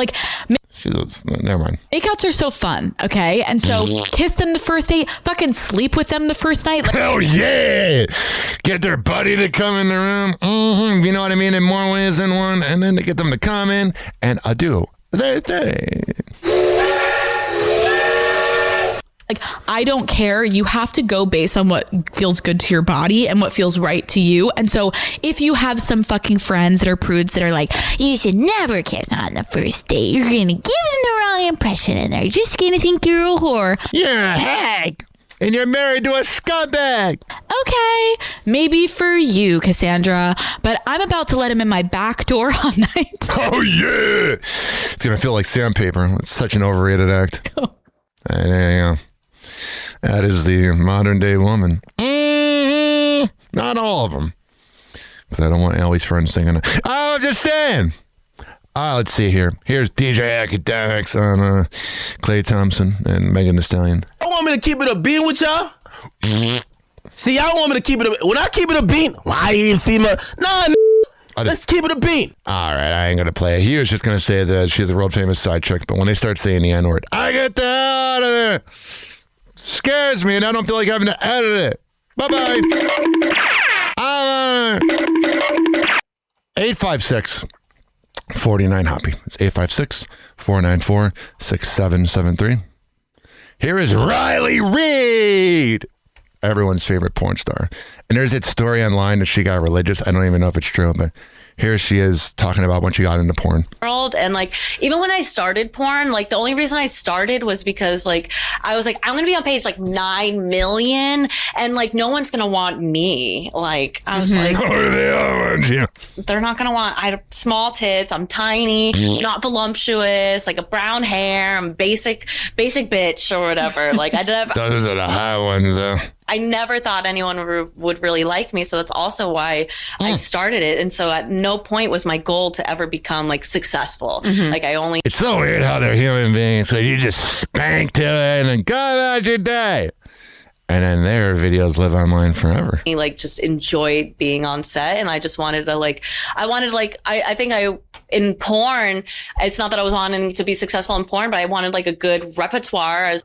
Never mind. Makeouts are so fun, okay? And so kiss them the first date, fucking sleep with them the first night. Hell yeah! Get their buddy to come in the room. Mm-hmm. You know what I mean? In more ways than one. And then to get them to come in and do their thing. I don't care. You have to go based on what feels good to your body and what feels right to you. And so if you have some fucking friends that are prudes that are like, you should never kiss on the first date. You're going to give them the wrong impression and they're just going to think you're a whore. You're a hag. And you're married to a scumbag. Okay, maybe for you, Cassandra, but I'm about to let him in my back door all night. Oh, yeah. It's going to feel like sandpaper. It's such an overrated act. And there you go. That is the modern day woman. Mm-hmm. Not all of them. Because I don't want Allie's friends singing it. Oh, I'm just saying. Let's see here. Here's DJ Academics on Klay Thompson and Megan Thee Stallion. Y'all want me to keep it a bean with y'all? See, y'all want me to keep it a... When I keep it a bean, I ain't see my... Nah, let's keep it a bean. All right, I ain't going to play it. He was just going to say that she's a world famous side chick, but when they start saying the N-word, I get the hell out of there. Scares me, and I don't feel like having to edit it. Bye-bye. 856-49-HOPPY. It's 856-494-6773. Here is Riley Reid, everyone's favorite porn star. And there's that story online that she got religious. I don't even know if it's true, but here she is talking about when she got into porn. And even when I started porn, the only reason I started was because I was like, I'm going to be on page 9 million and no one's going to want me. I was like, they're not going to want, I have small tits. I'm tiny, not voluptuous, a brown hair. I'm basic bitch or whatever. Those are the high ones, though. I never thought anyone would really like me. So that's also why I started it. And so at no point was my goal to ever become successful. Mm-hmm. It's so weird how they're human beings. So you just spank to it and then go about your day. And then their videos live online forever. Just enjoyed being on set. And I just wanted to I think in porn, it's not that I was wanting to be successful in porn, but I wanted a good repertoire.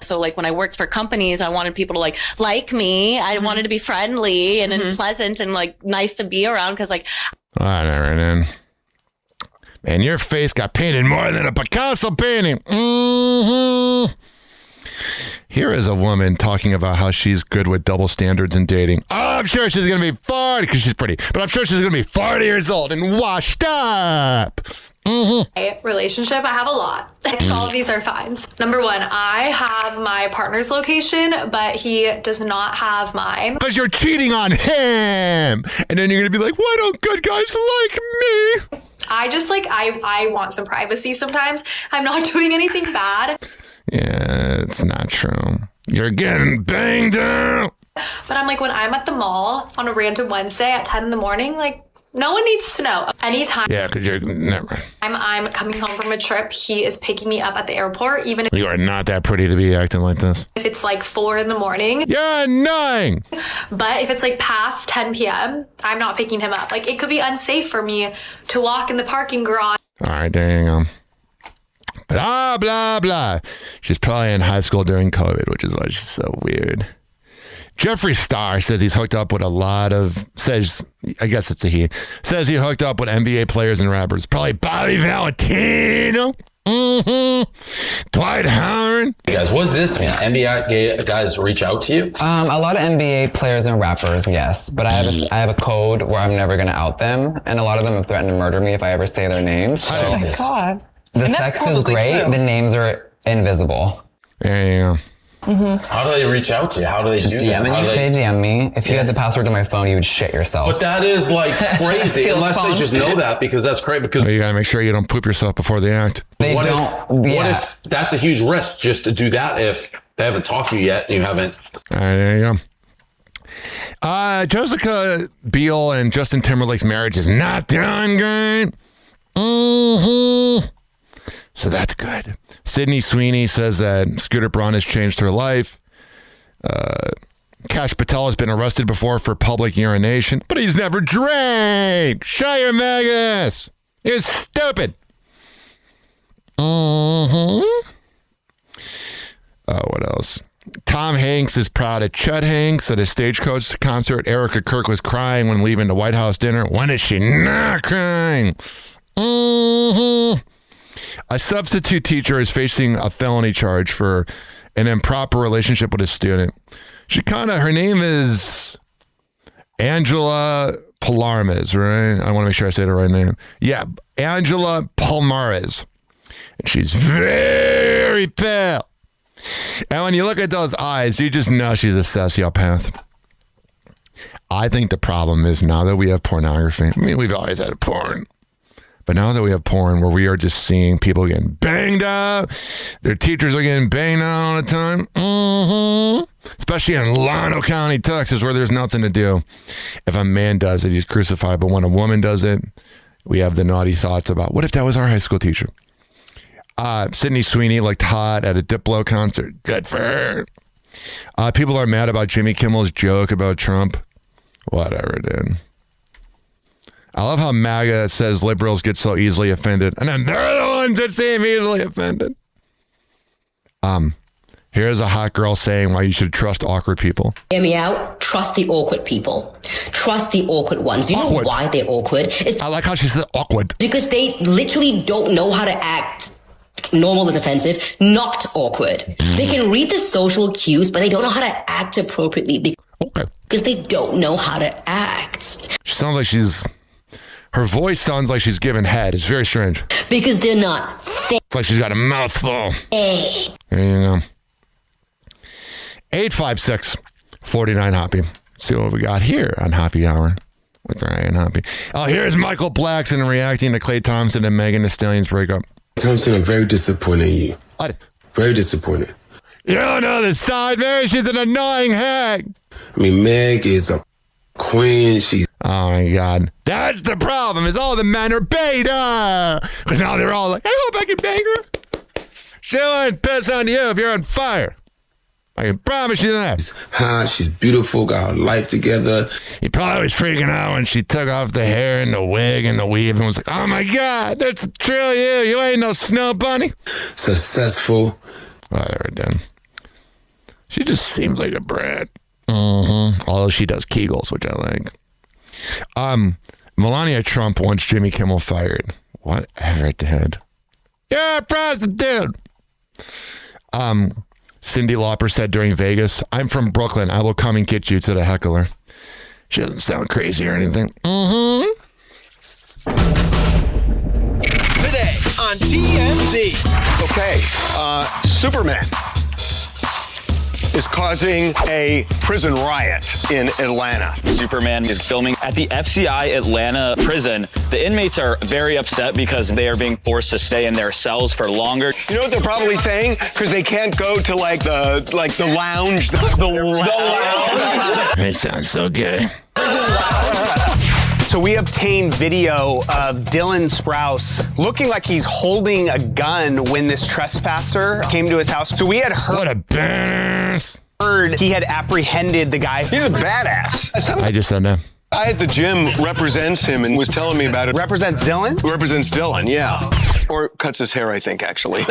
So when I worked for companies, I wanted people to like me. I wanted to be friendly and pleasant and nice to be around because whatever, man. Man, your face got painted more than a Picasso painting. Mm-hmm. Here is a woman talking about how she's good with double standards in dating. Oh, I'm sure she's going to be 40 because she's pretty, but I'm sure she's going to be 40 years old and washed up. Mm-hmm. Relationship, I have a lot. All of these are fines. Number one, I have my partner's location, but he does not have mine. Because you're cheating on him. And then you're going to be like, why don't good guys like me? I just I want some privacy sometimes. I'm not doing anything bad. Yeah, it's not true. You're getting banged out. But I'm when I'm at the mall on a random Wednesday at 10 in the morning, no one needs to know. Anytime. Yeah, because you're never. I'm coming home from a trip. He is picking me up at the airport, even if you are not that pretty to be acting like this. If it's 4 in the morning. You're annoying. But if it's past 10 p.m., I'm not picking him up. It could be unsafe for me to walk in the parking garage. All right, there you go. Blah, blah, blah. She's probably in high school during COVID, which is why she's so weird. Jeffree Star says he's hooked up with I guess it's a he, says he hooked up with NBA players and rappers. Probably Bobby Valentino. Dwight Howard. Hey guys, what does this mean? NBA guys reach out to you? A lot of NBA players and rappers, yes. But I have a code where I'm never going to out them. And a lot of them have threatened to murder me if I ever say their names. So Oh my God. the sex is great. True. The names are invisible. There you go. How do they reach out to you? How do they Just do DM that? me. They DM me. If you had the password to my phone, you would shit yourself. But that is like crazy, Skills unless phone. they just know that, because that's great. Because You gotta make sure you don't poop yourself before the act. what if that's a huge risk just to do that if they haven't talked to you yet? You haven't. All right, there you go. Jessica Biel and Justin Timberlake's marriage is not doing great. So that's good. Sydney Sweeney says that Scooter Braun has changed her life. Kash Patel has been arrested before for public urination, but he's never drank. Shut your magus. You're stupid. What else? Tom Hanks is proud of Chet Hanks at a Stagecoach concert. Erica Kirk was crying when leaving the White House dinner. When is she not crying? A substitute teacher is facing a felony charge for an improper relationship with a student. Her name is Angela Palmares, right? I want to make sure I say the right name. Yeah, Angela Palmares. And she's very pale. And when you look at those eyes, you just know she's a sociopath. I think the problem is now that we have pornography. I mean, we've always had porn. But now that we have porn where we are just seeing people getting banged up, their teachers are getting banged out all the time. Especially in Llano County, Texas, where there's nothing to do. If a man does it, he's crucified. But when a woman does it, we have the naughty thoughts about, what if that was our high school teacher? Sydney Sweeney looked hot at a Diplo concert. Good for her. People are mad about Jimmy Kimmel's joke about Trump. Whatever, dude. I love how MAGA says liberals get so easily offended, and then they're the ones that seem easily offended. Here's a hot girl saying why you should trust awkward people. Hear me out. Trust the awkward people. Trust the awkward ones. You know why they're awkward? I like how she said awkward. Because they literally don't know how to act. Normal is offensive, not awkward. They can read the social cues, but they don't know how to act appropriately because they don't know how to act. She sounds like her voice sounds like she's giving head. It's very strange. Because they're not fit. It's like she's got a mouthful. Hey. There you go. 856-49 Hoppe. Let's see what we got here on Hoppe Hour with Ryan Hoppe. Oh, here's Michael Blackson reacting to Klay Thompson and Megan Thee Stallion's breakup. Thompson, I'm very disappointed in you. What? Very disappointed. You don't know the side, Mary. She's an annoying hag. I mean, Meg is a queen. She's... Oh, my God. That's the problem, is all the men are beta. Because now they're all like, I hope I can bang her. She won't piss on you if you're on fire. I can promise you that. She's hot. She's beautiful. Got her life together. He probably was freaking out when she took off the hair and the wig and the weave and was like, oh, my God, that's true you. You ain't no snow bunny. Successful. Whatever, then. She just seems like a brat. Although she does Kegels, which I like. Melania Trump wants Jimmy Kimmel fired. Whatever at the head. You're a prostitute. Cyndi Lauper said during Vegas, I'm from Brooklyn. I will come and get you, to the heckler. She doesn't sound crazy or anything. Today on TMZ. Okay, Superman is causing a prison riot in Atlanta. Superman is filming at the FCI Atlanta prison. The inmates are very upset because they are being forced to stay in their cells for longer. You know what they're probably saying? Because they can't go to the lounge. The lounge. It sounds so gay. So we obtained video of Dylan Sprouse looking like he's holding a gun when this trespasser came to his house. So we had heard. What a badass. Heard he had apprehended the guy. He's a badass. I just said that. guy at the gym represents him and was telling me about it. Represents Dylan? Represents Dylan, yeah. Or cuts his hair, I think, actually.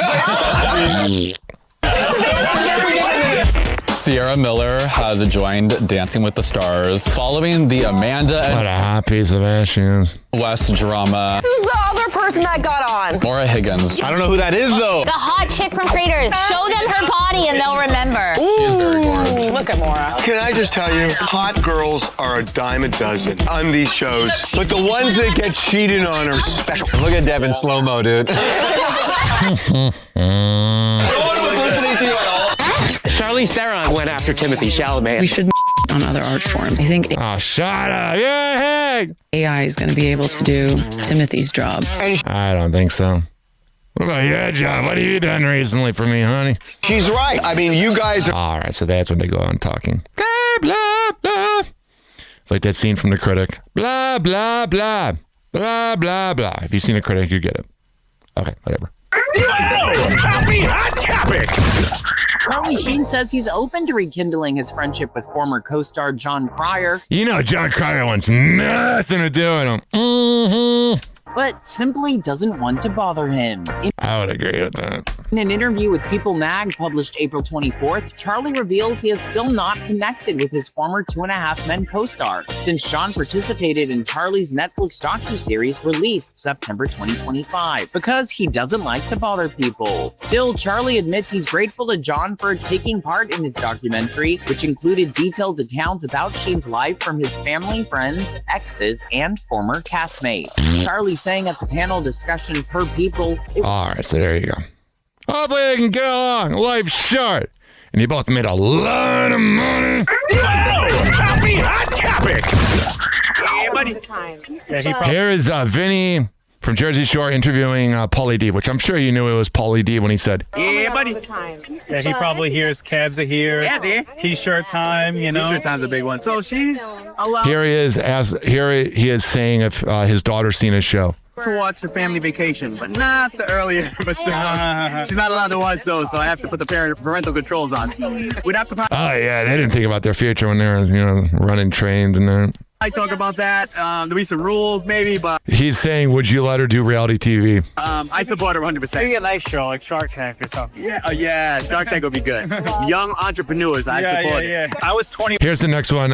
Sierra Miller has joined Dancing with the Stars following the Amanda and What a hot piece of ass she is. West drama. Who's the other person that got on? Laura Higgins. I don't know who that is, though. The hot chick from Traders. Show them her body and they'll remember. Ooh, look at Maura. Can I just tell you, hot girls are a dime a dozen on these shows, but the ones that get cheated on are special. Look at Devin slow-mo, dude. Charlize Theron went after Timothy Chalamet. We should on other art forms. I think Oh, shut up. Yeah. AI is going to be able to do Timothy's job. I don't think so. What about your job? What have you done recently for me, honey? She's right. I mean, you guys are... All right, so that's when they go on talking. Blah, blah, blah. It's like that scene from The Critic. Blah, blah, blah. Blah, blah, blah. If you've seen The Critic, you get it. Okay, whatever. Happy Hot Topic! Charlie Sheen says he's open to rekindling his friendship with former co-star John Cryer. You know John Cryer wants nothing to do with him. Mm-hmm. But simply doesn't want to bother him. I would agree with that. In an interview with People Mag published April 24th, Charlie reveals he is still not connected with his former 2.5 Men co-star, since John participated in Charlie's Netflix docuseries released September 2025, because he doesn't like to bother people. Still, Charlie admits he's grateful to John for taking part in his documentary, which included detailed accounts about Sheen's life from his family, friends, exes, and former castmates. Charlie saying at the panel discussion per People, All right, so there you go. Hopefully they can get along. Life's short. And you both made a lot of money. Happy Hot Topic! Here is Vinny from Jersey Shore interviewing Pauly D, which I'm sure you knew it was Pauly D when he said, Yeah, buddy. Yeah, he probably hears cabs are here. Yeah, dude. T-shirt time, you know. T-shirt time's a big one. So she's allowed here he is saying if his daughter's seen his show. to watch the family vacation, but not the earlier. But she's not allowed to watch those, so I have to put the parental controls on. We'd have to. Oh yeah, they didn't think about their future when they were, running trains and that. I talk about that. There'll be some rules, maybe, but He's saying, would you let her do reality TV? I support her 100%. Maybe a nice show like Shark Tank or something. Yeah, Shark Tank would be good. Young entrepreneurs, I support it. I was 20. Here's the next one.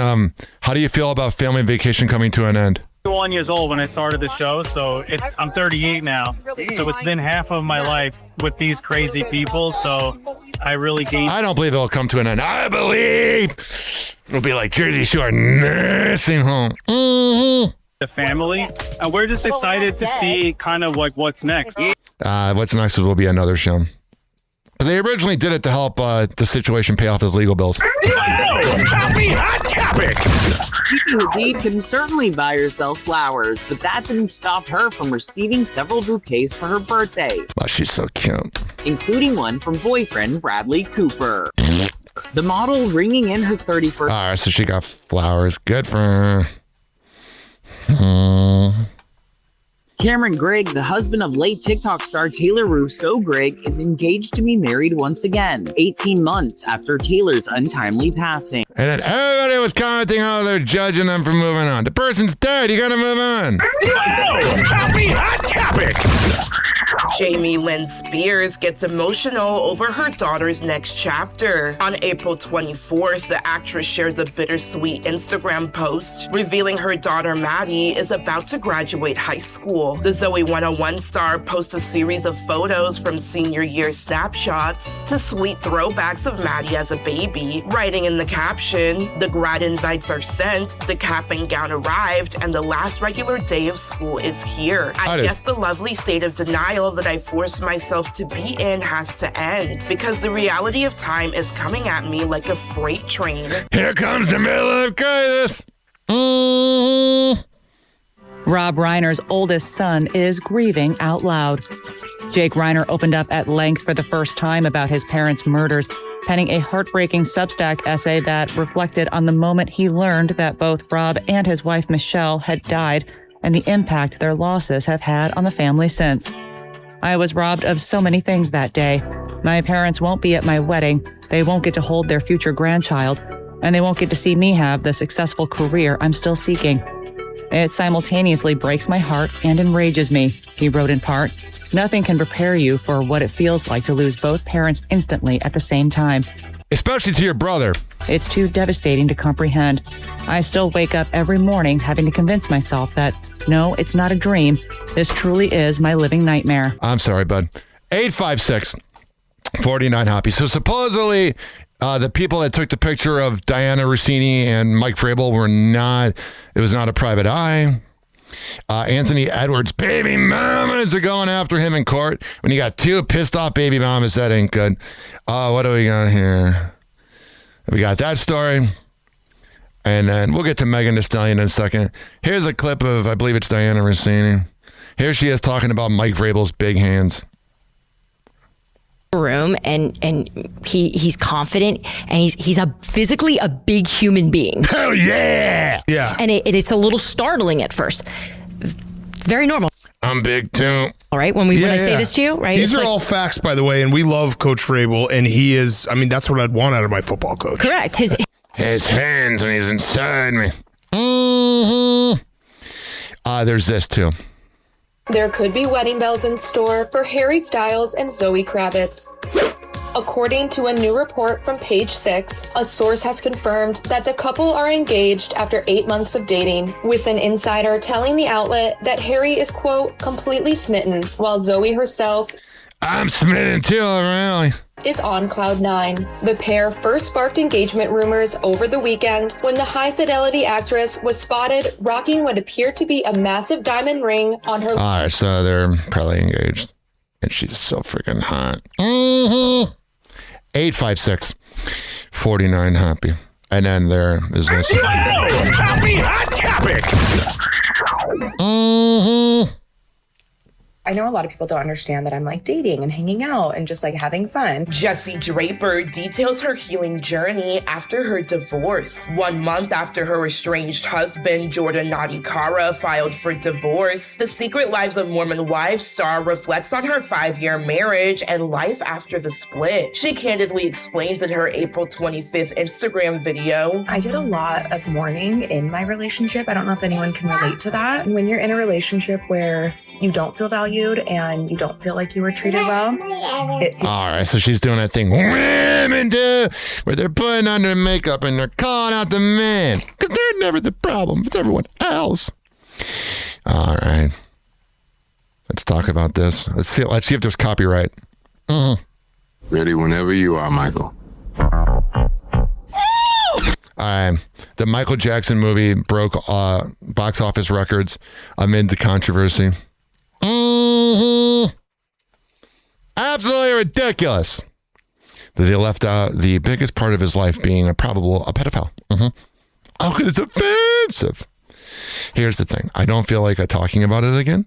How do you feel about family vacation coming to an end? 21 years old when I started the show, so I'm 38 now. So it's been half of my life with these crazy people, so I really gained. I don't believe it'll come to an end. I believe it'll be like Jersey Shore nursing home. Mm-hmm. The family, and we're just excited to see kind of like what's next. What's next will be another show. They originally did it to help the situation pay off his legal bills. Happy Hot Topic! Gigi Hadid can certainly buy herself flowers, but that didn't stop her from receiving several bouquets for her birthday. Oh, she's so cute. Including one from boyfriend Bradley Cooper. The model ringing in her 31st. All right, so she got flowers. Good for her. Cameron Gregg, the husband of late TikTok star Taylor Rousseau Gregg, is engaged to be married once again, 18 months after Taylor's untimely passing. And then everybody was commenting how they're judging them for moving on. The person's dead. You gotta move on. Happy Hot Topic! Jamie Lynn Spears gets emotional over her daughter's next chapter. On April 24th, the actress shares a bittersweet Instagram post revealing her daughter Maddie is about to graduate high school. The Zoe 101 star posts a series of photos from senior year snapshots to sweet throwbacks of Maddie as a baby, writing in the caption, "The grad invites are sent, the cap and gown arrived, and the last regular day of school is here. I guess the lovely state of denial that I forced myself to be in has to end, because the reality of time is coming at me like a freight train." Here comes the midlife crisis. Rob Reiner's oldest son is grieving out loud. Jake Reiner opened up at length for the first time about his parents' murders, penning a heartbreaking Substack essay that reflected on the moment he learned that both Rob and his wife Michelle had died and the impact their losses have had on the family since. "I was robbed of so many things that day. My parents won't be at my wedding, they won't get to hold their future grandchild, and they won't get to see me have the successful career I'm still seeking. It simultaneously breaks my heart and enrages me, he wrote in part. Nothing can prepare you for what it feels like to lose both parents instantly at the same time. Especially to your brother. It's too devastating to comprehend. I still wake up every morning having to convince myself that, no, it's not a dream. This truly is my living nightmare. I'm sorry, bud. 856-49-HOPPY. So supposedly, the people that took the picture of Diana Rossini and Mike Vrabel it was not a private eye. Anthony Edwards' baby mamas are going after him in court. When you got two pissed off baby mamas, that ain't good. What do we got here? We got that story. And then we'll get to Megan Thee Stallion in a second. Here's a clip of, I believe it's Diana Rossini. Here she is talking about Mike Vrabel's big hands. Room and he's confident and he's physically a big human being. Hell yeah! Yeah. And it's a little startling at first. Very normal. I'm big too. All right, when I say this to you, right? These are all facts, by the way, and we love Coach Vrabel, and he is, I mean, that's what I'd want out of my football coach. Correct. His hands when he's inside me. Mm-hmm. There's this too. There could be wedding bells in store for Harry Styles and Zoe Kravitz. According to a new report from Page 6, a source has confirmed that the couple are engaged after 8 months of dating, with an insider telling the outlet that Harry is, quote, completely smitten, while Zoe herself I'm smitten too, really. is on cloud 9. The pair first sparked engagement rumors over the weekend when the high-fidelity actress was spotted rocking what appeared to be a massive diamond ring on her... All right, so they're probably engaged. And she's so freaking hot. Mm-hmm. 856-49-HOPPY. And then there is this. Happy Hot Topic! Mm-hmm. I know a lot of people don't understand that I'm like dating and hanging out and just like having fun. Jessie Draper details her healing journey after her divorce. 1 month after her estranged husband, Jordan Nadikara, filed for divorce, The Secret Lives of Mormon Wives star reflects on her 5-year marriage and life after the split. She candidly explains in her April 25th Instagram video. I did a lot of mourning in my relationship. I don't know if anyone can relate to that. When you're in a relationship where you don't feel valued and you don't feel like you were treated well. All right, so she's doing that thing women do, where they're putting on their makeup and they're calling out the man, because they're never the problem, it's everyone else. All right, let's talk about this. Let's see if there's copyright. Mm-hmm. Ready whenever you are, Michael. All right, the Michael Jackson movie broke box office records amid the controversy. Mm-hmm. Absolutely ridiculous that they left out the biggest part of his life being a pedophile. Mm-hmm. Oh, it's offensive. Here's the thing. I don't feel like talking about it again.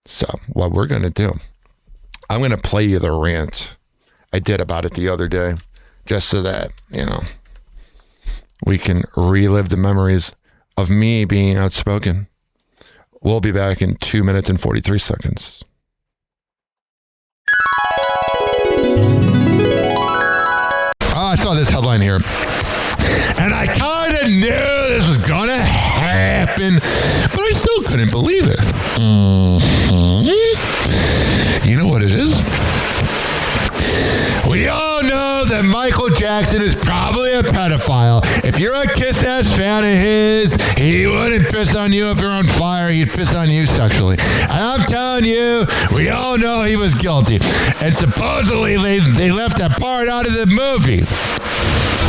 So what we're going to do, I'm going to play you the rant I did about it the other day, just so that, we can relive the memories of me being outspoken. We'll be back in 2 minutes and 43 seconds. I saw this headline here, and I kind of knew this was going to happen, but I still couldn't believe it. Mm-hmm. You know what it is? We all know that Michael Jackson is probably a pedophile. If you're a Kiss-ass fan of his, he wouldn't piss on you if you're on fire. He'd piss on you sexually. And I'm telling you, we all know he was guilty. And supposedly they left that part out of the movie.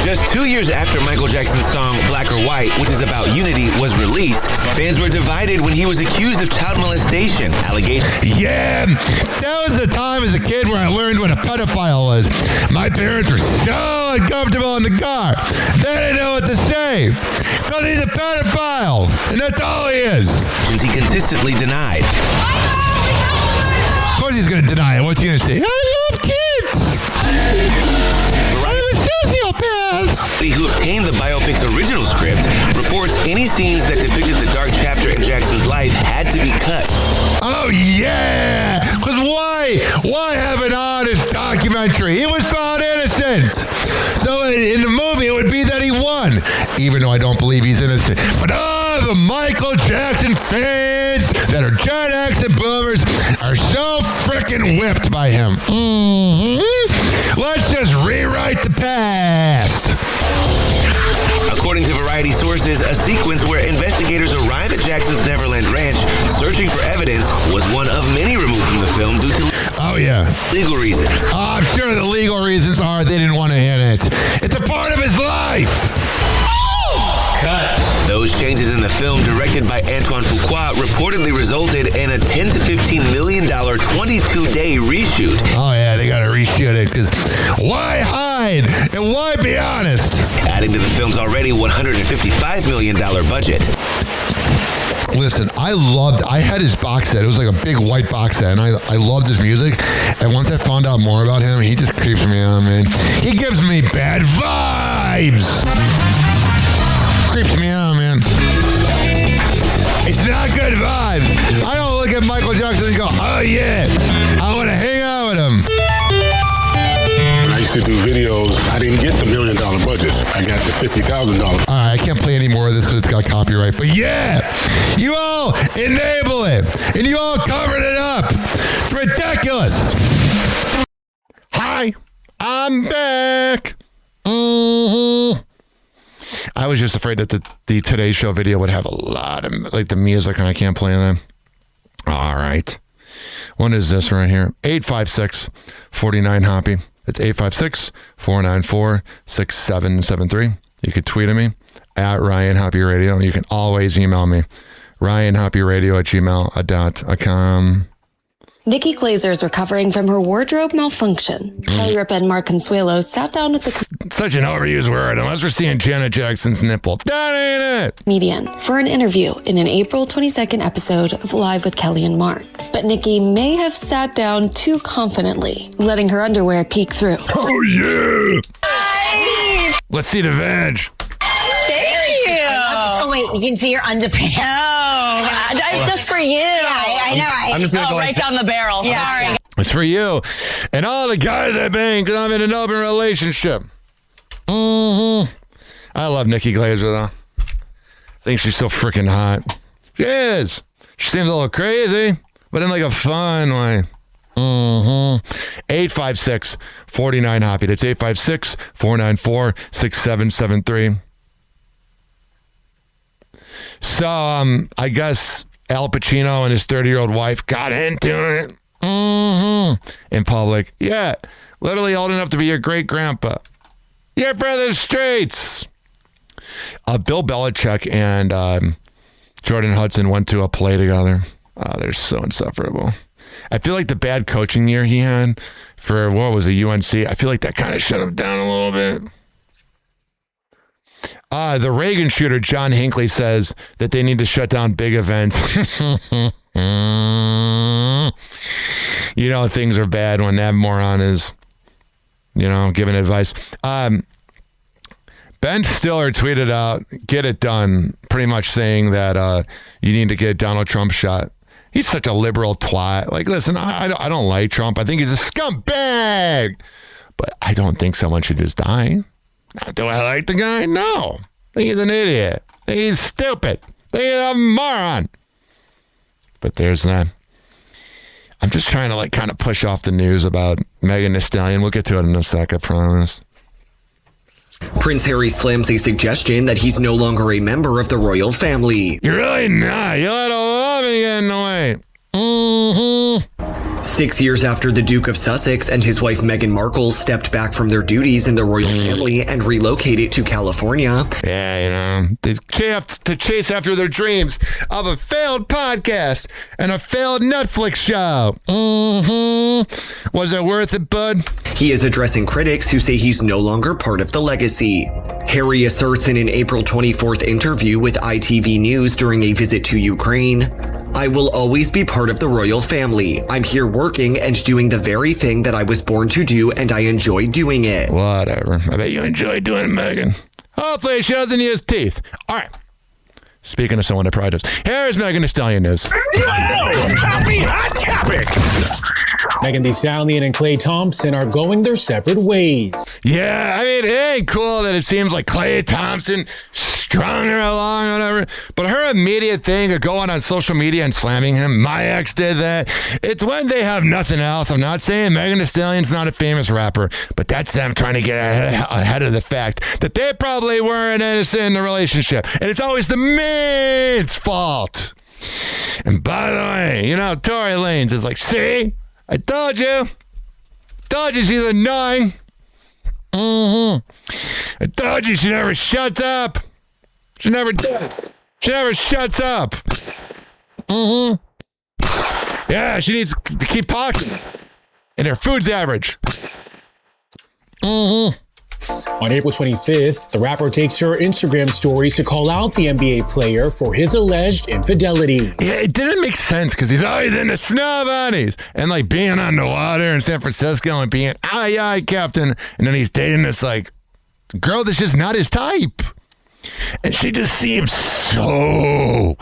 Just 2 years after Michael Jackson's song Black or White, which is about unity, was released, fans were divided when he was accused of child molestation allegations. Yeah, that was the time as a kid where I learned what a pedophile was. My parents were so uncomfortable in the car. They didn't know what to say. Because he's a pedophile, and that's all he is. He consistently denied. Of course he's going to deny it. What's he going to say? I love kids. Who obtained the biopic's original script reports any scenes that depicted the dark chapter in Jackson's life had to be cut. Oh yeah, because why have an honest documentary? He was found innocent. So in the movie it would be that he won, even though I don't believe he's innocent. But all the Michael Jackson fans that are Gen X and boomers are so freaking whipped by him. Let's just rewrite the past. According to Variety sources, a sequence where investigators arrive at Jackson's Neverland Ranch searching for evidence was one of many removed from the film due to legal reasons. Oh, I'm sure the legal reasons are they didn't want to hit it. It's a part of his life. Cut. Those changes in the film, directed by Antoine Fuqua, reportedly resulted in a $10 to $15 million 22-day reshoot. Oh, yeah, they got to reshoot it because why hide and why be honest? Adding to the film's already $155 million budget. Listen, I had his box set. It was like a big white box set, and I loved his music. And once I found out more about him, he just creeps me out, man. He gives me bad vibes. Creeps me out, man. It's not good vibes. I don't look at Michael Jackson and go, oh yeah, I want to hang out with him. When I used to do videos, I didn't get the $1 million budgets. I got the $50,000. All right, I can't play any more of this because it's got copyright. But yeah, you all enable it, and you all covered it up. It's ridiculous. Hi, I'm back. I was just afraid that the Today Show video would have a lot of like the music, and I can't play them. All right. What is this right here? 856-49-HOPPY. It's 856-494-6773. You could tweet at me at Ryan Hoppe Radio. You can always email me, ryanhopperadio@gmail.com. Nikki Glazer is recovering from her wardrobe malfunction. R.I.P and Mark Consuelo sat down with the Such an overused word, unless we're seeing Janet Jackson's nipple. That ain't it. Comedian for an interview in an April 22nd episode of Live with Kelly and Mark. But Nikki may have sat down too confidently, letting her underwear peek through. Oh, yeah. Let's see the veg. Thank you. Oh, wait, you can see your underpants. Oh, it's just for you. Yeah, I know. I'm just gonna go right down the barrel. Yeah. Sorry. It's for you and all the guys I bang because I'm in an open relationship. I love Nikki Glazer, though. I think she's so freaking hot. She is. She seems a little crazy, but in like a fun way. 856-49-HOPPY. That's 856-494-6773. So, I guess Al Pacino and his 30-year-old wife got into it in public. Yeah, literally old enough to be your great-grandpa. Your brother's straights. Bill Belichick and Jordan Hudson went to a play together. Oh, they're so insufferable. I feel like the bad coaching year he had for, what was it, UNC? I feel like that kind of shut him down a little bit. The Reagan shooter, John Hinckley, says that they need to shut down big events. You know, things are bad when that moron is, giving advice. Ben Stiller tweeted out, get it done, pretty much saying that you need to get Donald Trump shot. He's such a liberal twat. Like, listen, I don't like Trump. I think he's a scumbag. But I don't think someone should just die. Now, do I like the guy? No. I think he's an idiot. I think he's stupid. I think he's a moron. But there's that. I'm just trying to kind of push off the news about Megan Thee Stallion. We'll get to it in a sec, I promise. Prince Harry slams a suggestion that he's no longer a member of the royal family. You're really not. You let a woman get in the way. 6 years after the Duke of Sussex and his wife Meghan Markle stepped back from their duties in the royal family and relocated to California. Yeah, they have to chase after their dreams of a failed podcast and a failed Netflix show. Was it worth it, bud? He is addressing critics who say he's no longer part of the legacy. Harry asserts in an April 24th interview with ITV News during a visit to Ukraine, I will always be part of the royal family. I'm here working and doing the very thing that I was born to do, and I enjoy doing it. Whatever. I bet you enjoy doing it, Megan. Hopefully she doesn't use teeth. All right. Speaking of someone that probably does, here's Megan Thee Stallion news. Happy Hot Topic! Megan Thee Stallion and Klay Thompson are going their separate ways. Yeah, I mean, it ain't cool that it seems like Klay Thompson strung her along, whatever. But her immediate thing of going on social media and slamming him, my ex did that. It's when they have nothing else. I'm not saying Megan Thee Stallion's not a famous rapper, but that's them trying to get ahead of the fact that they probably weren't innocent in the relationship. And it's always the man's fault. And by the way, you know, Tory Lanez is like, see, I told you. Told you she's annoying. I told you she never shuts up. She never does. She never shuts up. Yeah, she needs to keep talking. And her food's average. On April 25th, the rapper takes to her Instagram stories to call out the NBA player for his alleged infidelity. Yeah, it didn't make sense because he's always into snow bunnies and like being on the water in San Francisco and being aye captain. And then he's dating this like girl that's just not his type. And she just seems so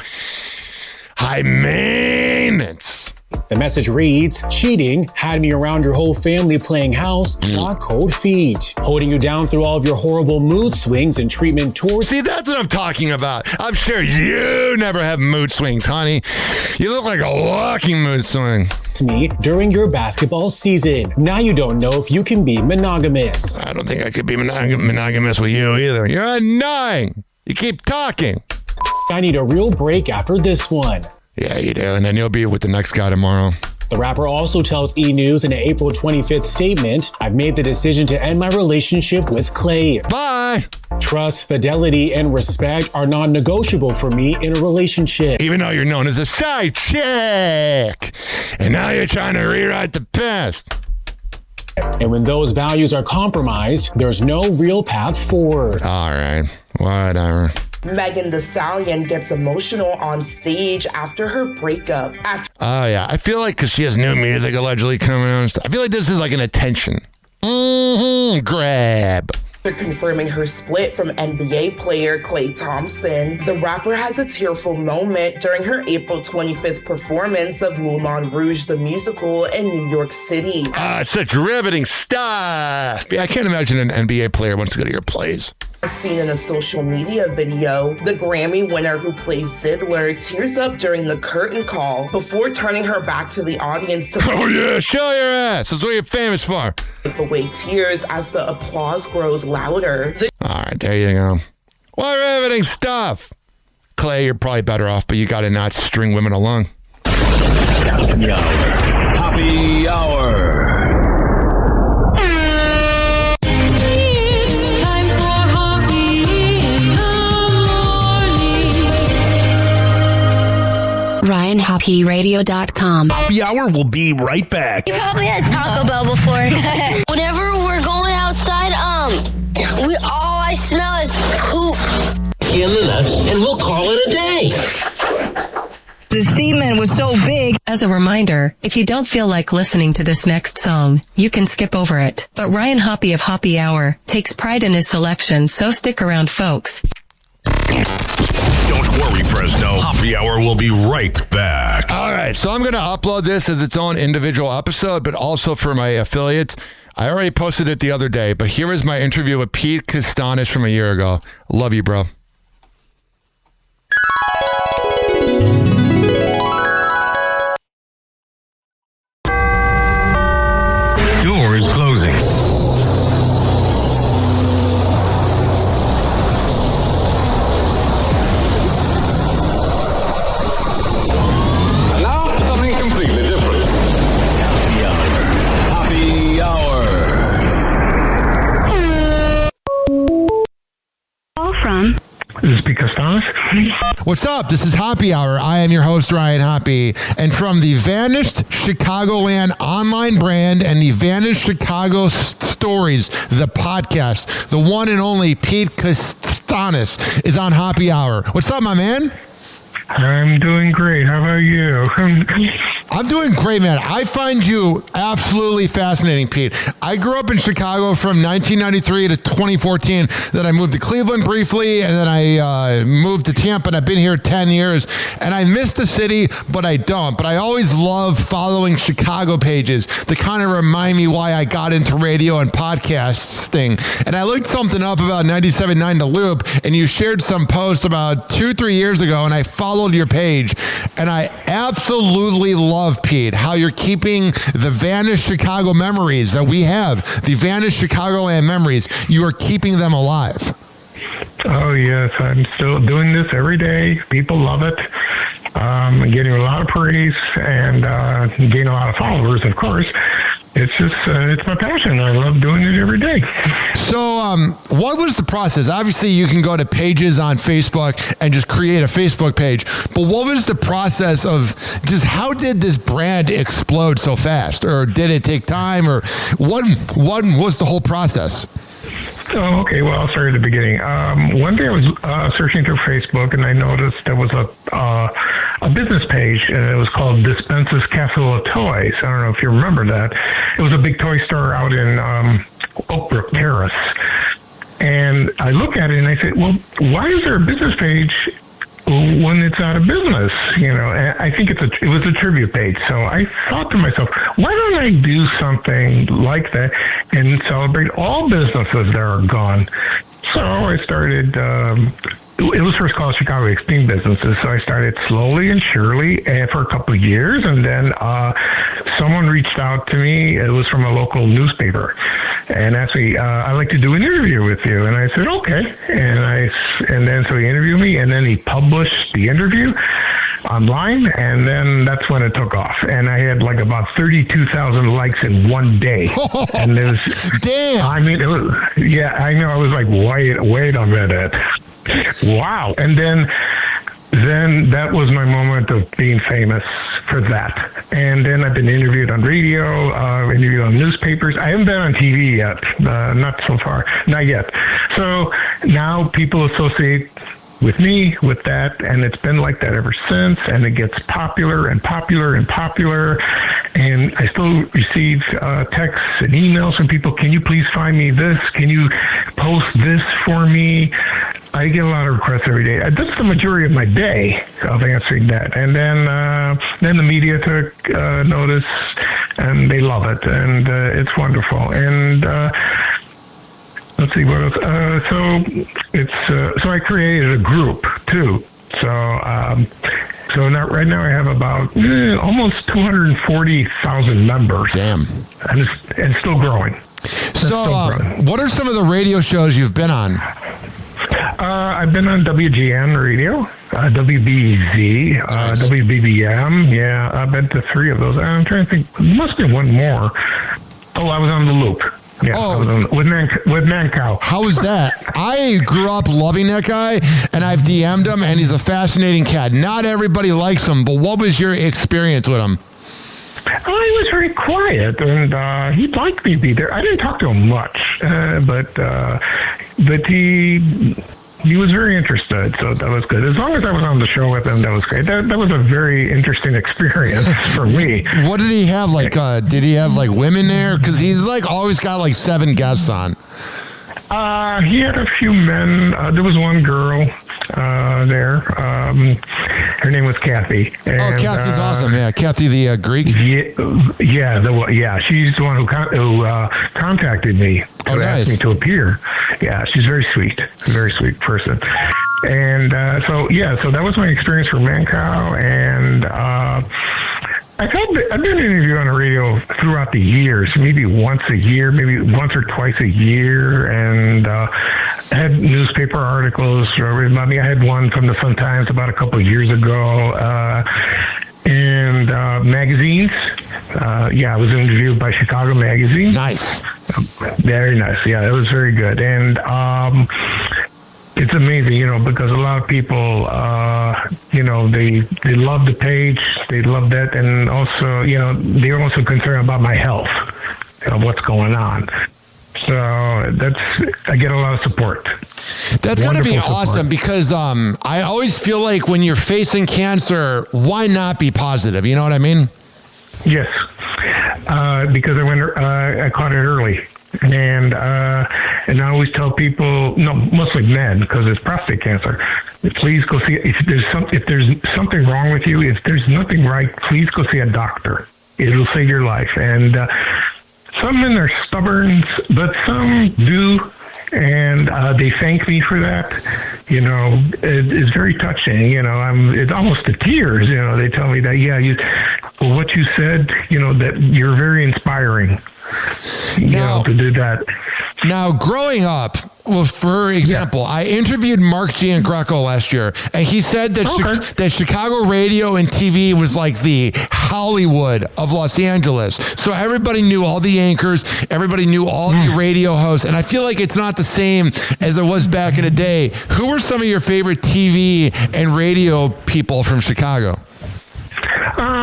high maintenance. The message reads, cheating had me around your whole family playing house, not cold feet. Holding you down through all of your horrible mood swings and treatment towards... See, that's what I'm talking about. I'm sure you never have mood swings, honey. You look like a walking mood swing. ...me during your basketball season. Now you don't know if you can be monogamous. I don't think I could be monogamous with you either. You're annoying. You keep talking. I need a real break after this one. Yeah, you do. And then you'll be with the next guy tomorrow. The rapper also tells E! News in an April 25th statement, I've made the decision to end my relationship with Clay. Bye. Trust, fidelity, and respect are non-negotiable for me in a relationship. Even though you're known as a side chick. And now you're trying to rewrite the past. And when those values are compromised, there's no real path forward. All right. Whatever. Megan Thee Stallion gets emotional on stage after her breakup. Oh, yeah. I feel like because she has new music allegedly coming out. I feel like this is like an attention grab. After confirming her split from NBA player Klay Thompson, the rapper has a tearful moment during her April 25th performance of Moulin Rouge the musical in New York City. It's such riveting stuff. Yeah, I can't imagine an NBA player wants to go to your plays. As seen in a social media video, the Grammy winner who plays Zidler tears up during the curtain call before turning her back to the audience to oh yeah, show your ass. That's what you're famous for. Wipe away tears as the applause grows louder. All right, there you go. What riveting stuff. Clay, you're probably better off, but you got to not string women along. Happy hour. Happy hour. RyanHoppyRadio.com. Happy hour will be right back. You probably had Taco Bell before. Whenever we're going outside, all I smell is poop. In the nuts, and we'll call it a day. The semen was so big. As a reminder, if you don't feel like listening to this next song, you can skip over it. But Ryan Hoppe of Hoppe Hour takes pride in his selection, so stick around, folks. Don't worry, Fresno. Happy Hour will be right back. All right, so I'm going to upload this as its own individual episode, but also for my affiliates. I already posted it the other day, but here is my interview with Pete Kastanes from a year ago. Love you, bro. Doors closing. This is Pete Kastanes. What's up? This is Hoppe Hour. I am your host, Ryan Hoppe. And from the Vanished Chicagoland online brand and the Vanished Chicago Stories, the podcast, the one and only Pete Kastanes is on Hoppe Hour. What's up, my man? I'm doing great. How about you? I'm doing great, man. I find you absolutely fascinating, Pete. I grew up in Chicago from 1993 to 2014. Then I moved to Cleveland briefly, and then I moved to Tampa, and I've been here 10 years. And I miss the city, but I don't. But I always love following Chicago pages that kind of remind me why I got into radio and podcasting. And I looked something up about 97.9 The Loop, and you shared some post about 2-3 years ago, and I followed your page. And I absolutely love, Pete, how you're keeping the vanished Chicago memories that we have, the vanished Chicagoland memories. You are keeping them alive. Oh, yes. I'm still doing this every day. People love it. I'm getting a lot of praise and getting a lot of followers, of course. It's just, it's my passion. I love doing it every day. So what was the process? Obviously, you can go to pages on Facebook and just create a Facebook page. But what was the process of just how did this brand explode so fast? Or did it take time? Or what was the whole process? Oh, okay. Well, I'll start at the beginning. One day I was searching through Facebook, and I noticed there was a business page, and it was called Dispensa's Castle of Toys. I don't know if you remember that. It was a big toy store out in Oakbrook Terrace. And I look at it, and I say, well, why is there a business page when it's out of business? You know, and I think it was a tribute page. So I thought to myself, why don't I do something like that and celebrate all businesses that are gone? So I started, it was first called Chicago Extinct Businesses. So I started slowly and surely for a couple of years. And then someone reached out to me. It was from a local newspaper. And asked me, I'd like to do an interview with you. And I said, okay. And then so he interviewed me, and then he published the interview online, and then that's when it took off. And I had like about 32,000 likes in one day. And it was, damn. I mean, it was, yeah, I know. I was like, wait a minute. Wow. And then that was my moment of being famous for that. And then I've been interviewed on radio, interviewed on newspapers. I haven't been on TV yet, not so far, not yet. So now people associate with me with that, and it's been like that ever since, and it gets popular and popular and popular. And I still receive texts and emails from people, can you please find me this? Can you post this for me? I get a lot of requests every day. That's the majority of my day of answering that. And then the media took notice, and they love it, and it's wonderful. And let's see what else. So I created a group too. So now, right now I have about almost 240,000 members. Damn, and still growing. What are some of the radio shows you've been on? I've been on WGN Radio, WBZ, WBBM. Yeah, I've been to 3 of those. I'm trying to think. There must be one more. Oh, I was on The Loop. Yeah, I was on, with Mancow. How was that? I grew up loving that guy, and I've DM'd him, and he's a fascinating cat. Not everybody likes him, but what was your experience with him? Oh, he was very quiet, and he'd like me to be there. I didn't talk to him much, but he was very interested, so that was good. As long as I was on the show with him, that was great. That was a very interesting experience for me. What did he have? Like, did he have like women there? Because he's like always got like 7 guests on. He had a few men. There was one girl there. Her name was Kathy. And, Kathy's awesome. Yeah, Kathy the Greek. Yeah. She's the one who contacted me. Asked me to appear. Yeah, she's very sweet person. And so that was my experience for Mancow, and I've been interviewed on the radio throughout the years, maybe once a year, maybe once or twice a year, and I had newspaper articles about me. I had one from the Sun-Times about a couple of years ago, and magazines. I was interviewed by Chicago Magazine. Nice. Very nice. Yeah, it was very good. And it's amazing, because a lot of people, they love the page, they love that, and also, they're also concerned about my health, what's going on. So I get a lot of support. That's got to be awesome because I always feel like when you're facing cancer, why not be positive? You know what I mean? Yes, because I caught it early. And I always tell people, no, mostly men, because it's prostate cancer. Please go see if there's something wrong with you. If there's nothing right, please go see a doctor. It'll save your life. And some men are stubborn, but some do, and they thank me for that. You know, it's very touching. You know, it's almost to tears. You know, they tell me that, what you said, you know, that you're very inspiring. Now, to do that. Now, growing up, well, for example, I interviewed Mark Giangreco last year, and he said that that Chicago radio and TV was like the Hollywood of Los Angeles. So everybody knew all the anchors, everybody knew all the radio hosts, and I feel like it's not the same as it was back in the day. Who were some of your favorite TV and radio people from Chicago?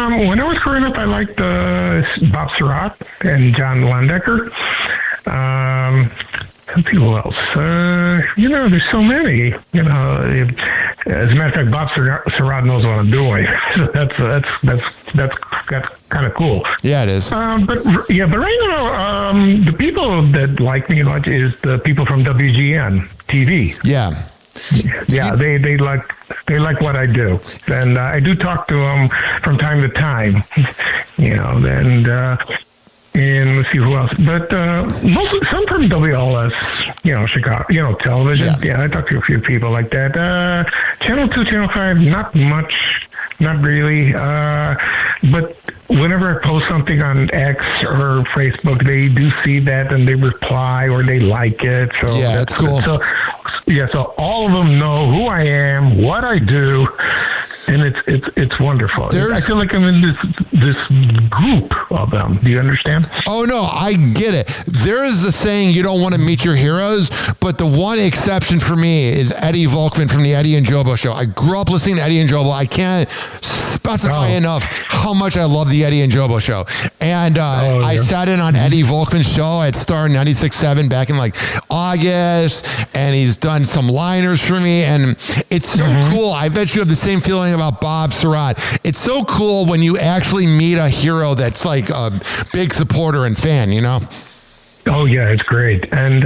When I was growing up, I liked Bob Surratt and John Landecker. Who else? You know, there's so many. You know, as a matter of fact, Bob Surratt knows what I'm doing. So that's kind of cool. Yeah, it is. But right now, the people that like me much is the people from WGN TV. Yeah. Yeah, they like what I do, and I do talk to them from time to time, you know, and let's see who else, but some from WLS, you know, Chicago, you know, television. Yeah, I talk to a few people like that. Channel 2, Channel 5, not much, not really, but whenever I post something on X or Facebook, they do see that and they reply or they like it. So yeah, that's cool. So all of them know who I am, what I do, and it's wonderful. I feel like I'm in this group of them. Do you understand? Oh, no, I get it. There is the saying, you don't want to meet your heroes, but the one exception for me is Eddie Volkman from the Eddie and Jobo Show. I grew up listening to Eddie and Jobo. I can't specify enough how much I love the Eddie and Jobo Show. And I sat in on Eddie Volkman's show at Star 96.7 back in like August, and he's done some liners for me, and it's so cool. I bet you have the same feeling about Bob Surratt. It's so cool when you actually meet a hero that's like a big supporter and fan, you know? Oh, yeah, it's great. And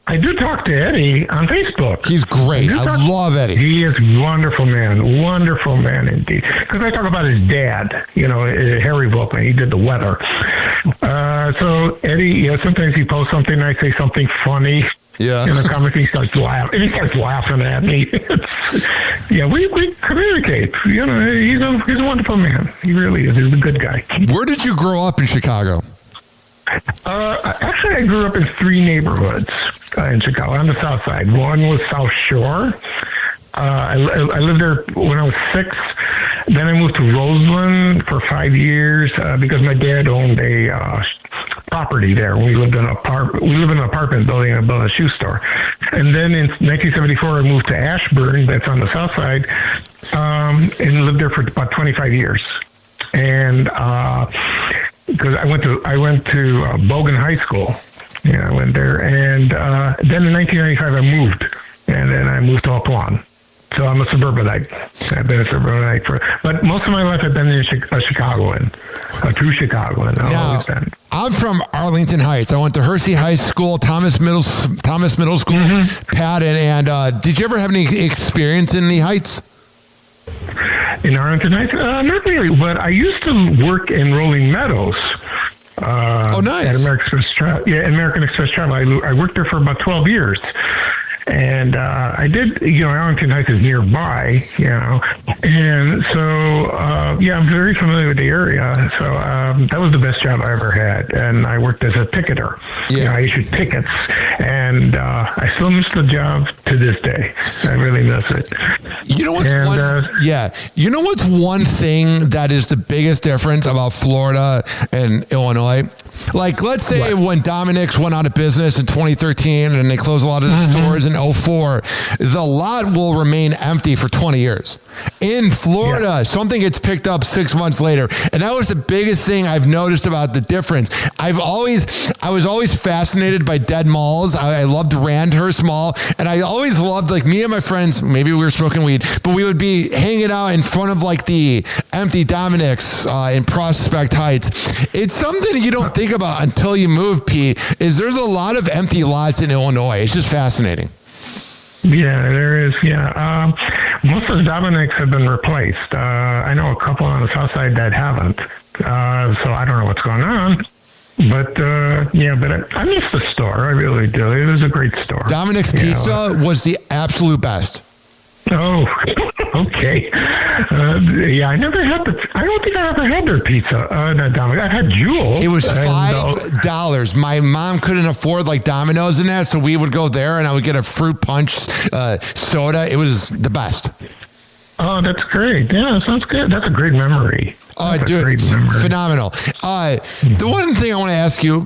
I do talk to Eddie on Facebook. He's great. I love Eddie. He is a wonderful man indeed. Because I talk about his dad, you know, Harry Volkman. He did the weather. So Eddie, sometimes he posts something, I say something funny. Yeah. In the comments, he starts laughing. And he starts laughing at me. We communicate. You know, he's a wonderful man. He really is. He's a good guy. Where did you grow up in Chicago? Actually, I grew up in 3 neighborhoods in Chicago on the south side. One was South Shore. I lived there when I was 6. Then I moved to Roseland for 5 years because my dad owned a property there. We lived in an apartment building and built a shoe store. And then in 1974, I moved to Ashburn, that's on the south side, and lived there for about 25 years. And because I went to Bogan High School. Yeah, I went there, and then in 1995 I moved, and then I moved to Oakland. So I'm a suburbanite. I've been a suburbanite but most of my life I've been a Chicagoan, a true Chicagoan. Now, I'm from Arlington Heights. I went to Hersey High School, Thomas Middle School, Patton, and did you ever have any experience in the Heights? In Arlington Heights? Not really, but I used to work in Rolling Meadows. Nice. At American Express Travel. I worked there for about 12 years. And I did, Arlington Heights is nearby, and so, I'm very familiar with the area. So that was the best job I ever had. And I worked as a ticketer. Yeah. I issued tickets, and I still miss the job to this day. I really miss it. You know what's You know what's one thing that is the biggest difference about Florida and Illinois? Like, let's say when Dominic's went out of business in 2013 and they closed a lot of the stores in 2004, the lot will remain empty for 20 years. In Florida, something gets picked up 6 months later. And that was the biggest thing I've noticed about the difference. I was always fascinated by dead malls. I loved Randhurst Mall. And I always loved, like, me and my friends, maybe we were smoking weed, but we would be hanging out in front of, like, the empty Dominic's in Prospect Heights. It's something you don't think about until you move, Pete, is there's a lot of empty lots in Illinois. It's just fascinating. Yeah, there is. Yeah. Most of the Dominic's have been replaced. I know a couple on the south side that haven't. So I don't know what's going on. But, but I miss the store. I really do. It was a great store. Dominic's Pizza was the absolute best. Oh, okay. I never had I don't think I ever had their pizza. Not Dominic. I had Jewel. It was $5. My mom couldn't afford like Domino's and that, so we would go there and I would get a fruit punch soda. It was the best. Oh, that's great. Yeah, that sounds good. That's a great memory. Dude, phenomenal. The one thing I want to ask you,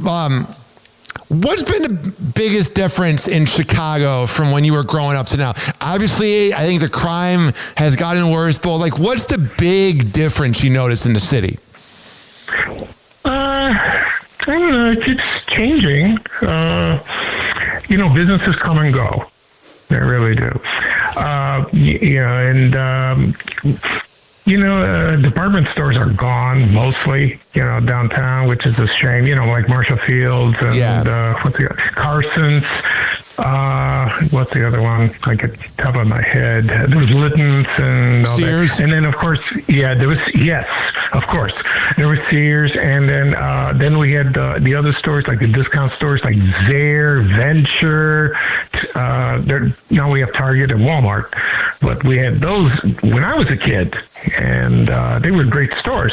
what's been the biggest difference in Chicago from when you were growing up to now? Obviously, I think the crime has gotten worse, but like, what's the big difference you notice in the city? I don't know. It keeps changing. Businesses come and go. They really do. Department stores are gone mostly, downtown, which is a shame, like Marshall Fields and Carson's. What's the other one? I get top of my head. There was Litton's and all Sears. That. And then, of course, there was Sears. And then we had the other stores, like the discount stores, like Zare, Venture. Now we have Target and Walmart. But we had those when I was a kid, and they were great stores.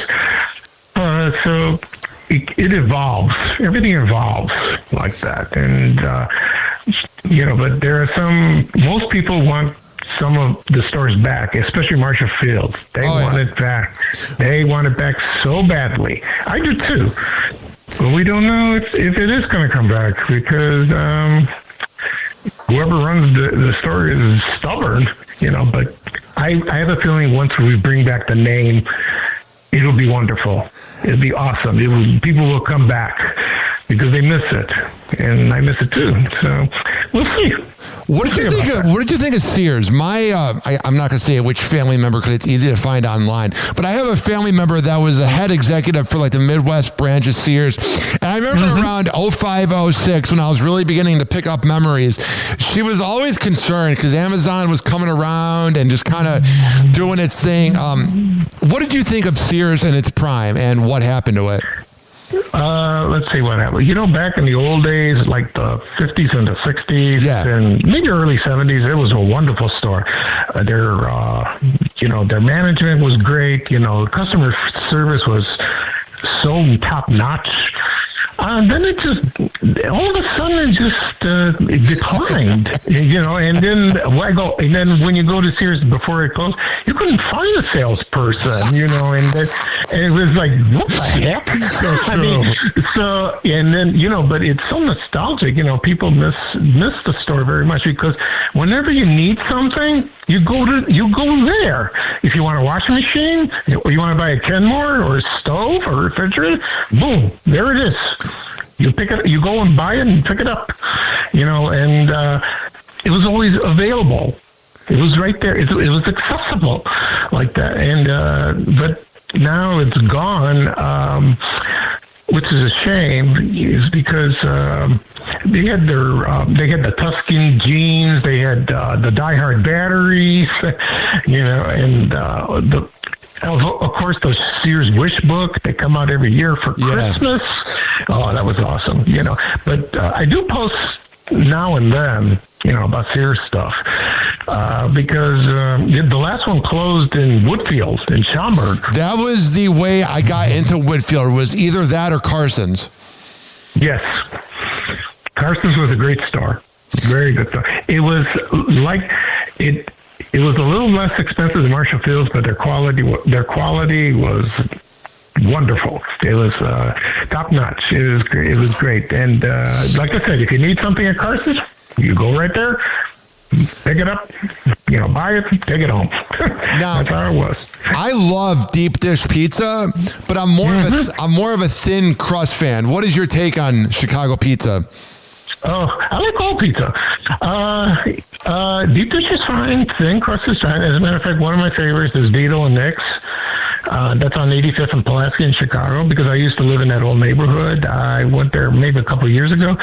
So it evolves. Everything evolves like that. And, but there are most people want some of the stores back, especially Marshall Fields. They want it back. They want it back so badly. I do too. But we don't know if it is going to come back because whoever runs the store is stubborn, but I have a feeling once we bring back the name, it'll be wonderful. It'll be awesome. People will come back because they miss it, and I miss it too. So we'll see. What did you think of Sears? I'm not going to say which family member because it's easy to find online, but I have a family member that was the head executive for like the Midwest branch of Sears. And I remember around 05, 06, when I was really beginning to pick up memories, she was always concerned because Amazon was coming around and just kind of doing its thing. What did you think of Sears in its prime and what happened to it? Let's see what happened. Back in the old days, like the 50s and the 60s and maybe early 70s, it was a wonderful store. Their management was great. Customer service was so top notch. Then it just, all of a sudden it just it declined, and then when you go to Sears before it closed, you couldn't find a salesperson, and it was like, what the heck? But it's so nostalgic, people miss the store very much because whenever you need something, you go there. If you want a washing machine, or you want to buy a Kenmore or a stove or a refrigerator, boom, there it is. You pick it. You go and buy it and pick it up. And it was always available. It was right there. It was accessible like that. And but now it's gone, which is a shame. Is because they had the Tuscan jeans. They had the Die Hard batteries. And of course, the Sears Wish Book. They come out every year for Christmas. Oh, that was awesome, But I do post now and then, about Sears stuff, because the last one closed in Woodfield in Schaumburg. That was the way I got into Woodfield, was either that or Carson's. Yes. Carson's was a great store. Very good store. It was like it was a little less expensive than Marshall Fields, but their quality was wonderful. It was top notch. It was great. And like I said, if you need something at Carson's, you go right there, pick it up, buy it, take it home. Now, that's how it was. I love deep dish pizza, but I'm more of a thin crust fan. What is your take on Chicago pizza? Oh, I like all pizza. Deep dish is fine. Thin crust is fine. As a matter of fact, one of my favorites is Vito and Nick's. That's on 85th and Pulaski in Chicago, because I used to live in that old neighborhood. I went there maybe a couple of years ago.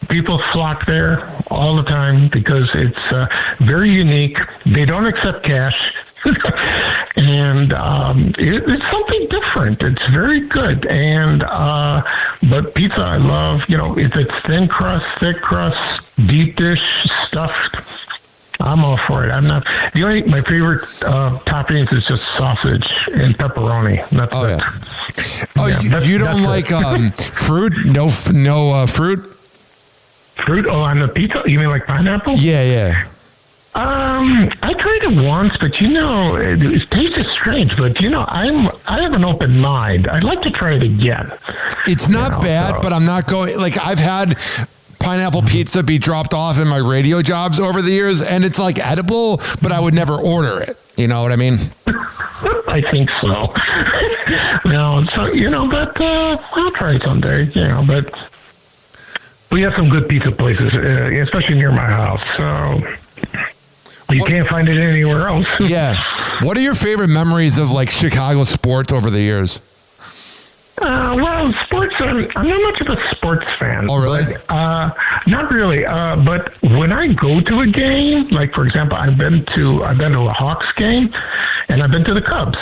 People flock there all the time because it's very unique. They don't accept cash. And it's something different. It's very good. And but pizza I love, it's thin crust, thick crust, deep dish, stuffed. I'm all for it. I'm not. My favorite toppings is just sausage and pepperoni. That's it. Yeah. Oh, you don't like fruit? No fruit? Fruit? Oh, on the pizza? You mean like pineapple? Yeah. I tried it once, but it tastes strange. But I have an open mind. I'd like to try it again. It's not bad, but I'm not going. Like, I've had pineapple pizza be dropped off in my radio jobs over the years, and it's like edible, but I would never order it. You know what I mean? I think so. But I'll try it someday. But we have some good pizza places, especially near my house. So. You can't find it anywhere else. Yeah. What are your favorite memories of Chicago sports over the years? Well, sports. I'm not much of a sports fan. Oh, really? But, not really. But when I go to a game, like for example, I've been to a Hawks game, and I've been to the Cubs.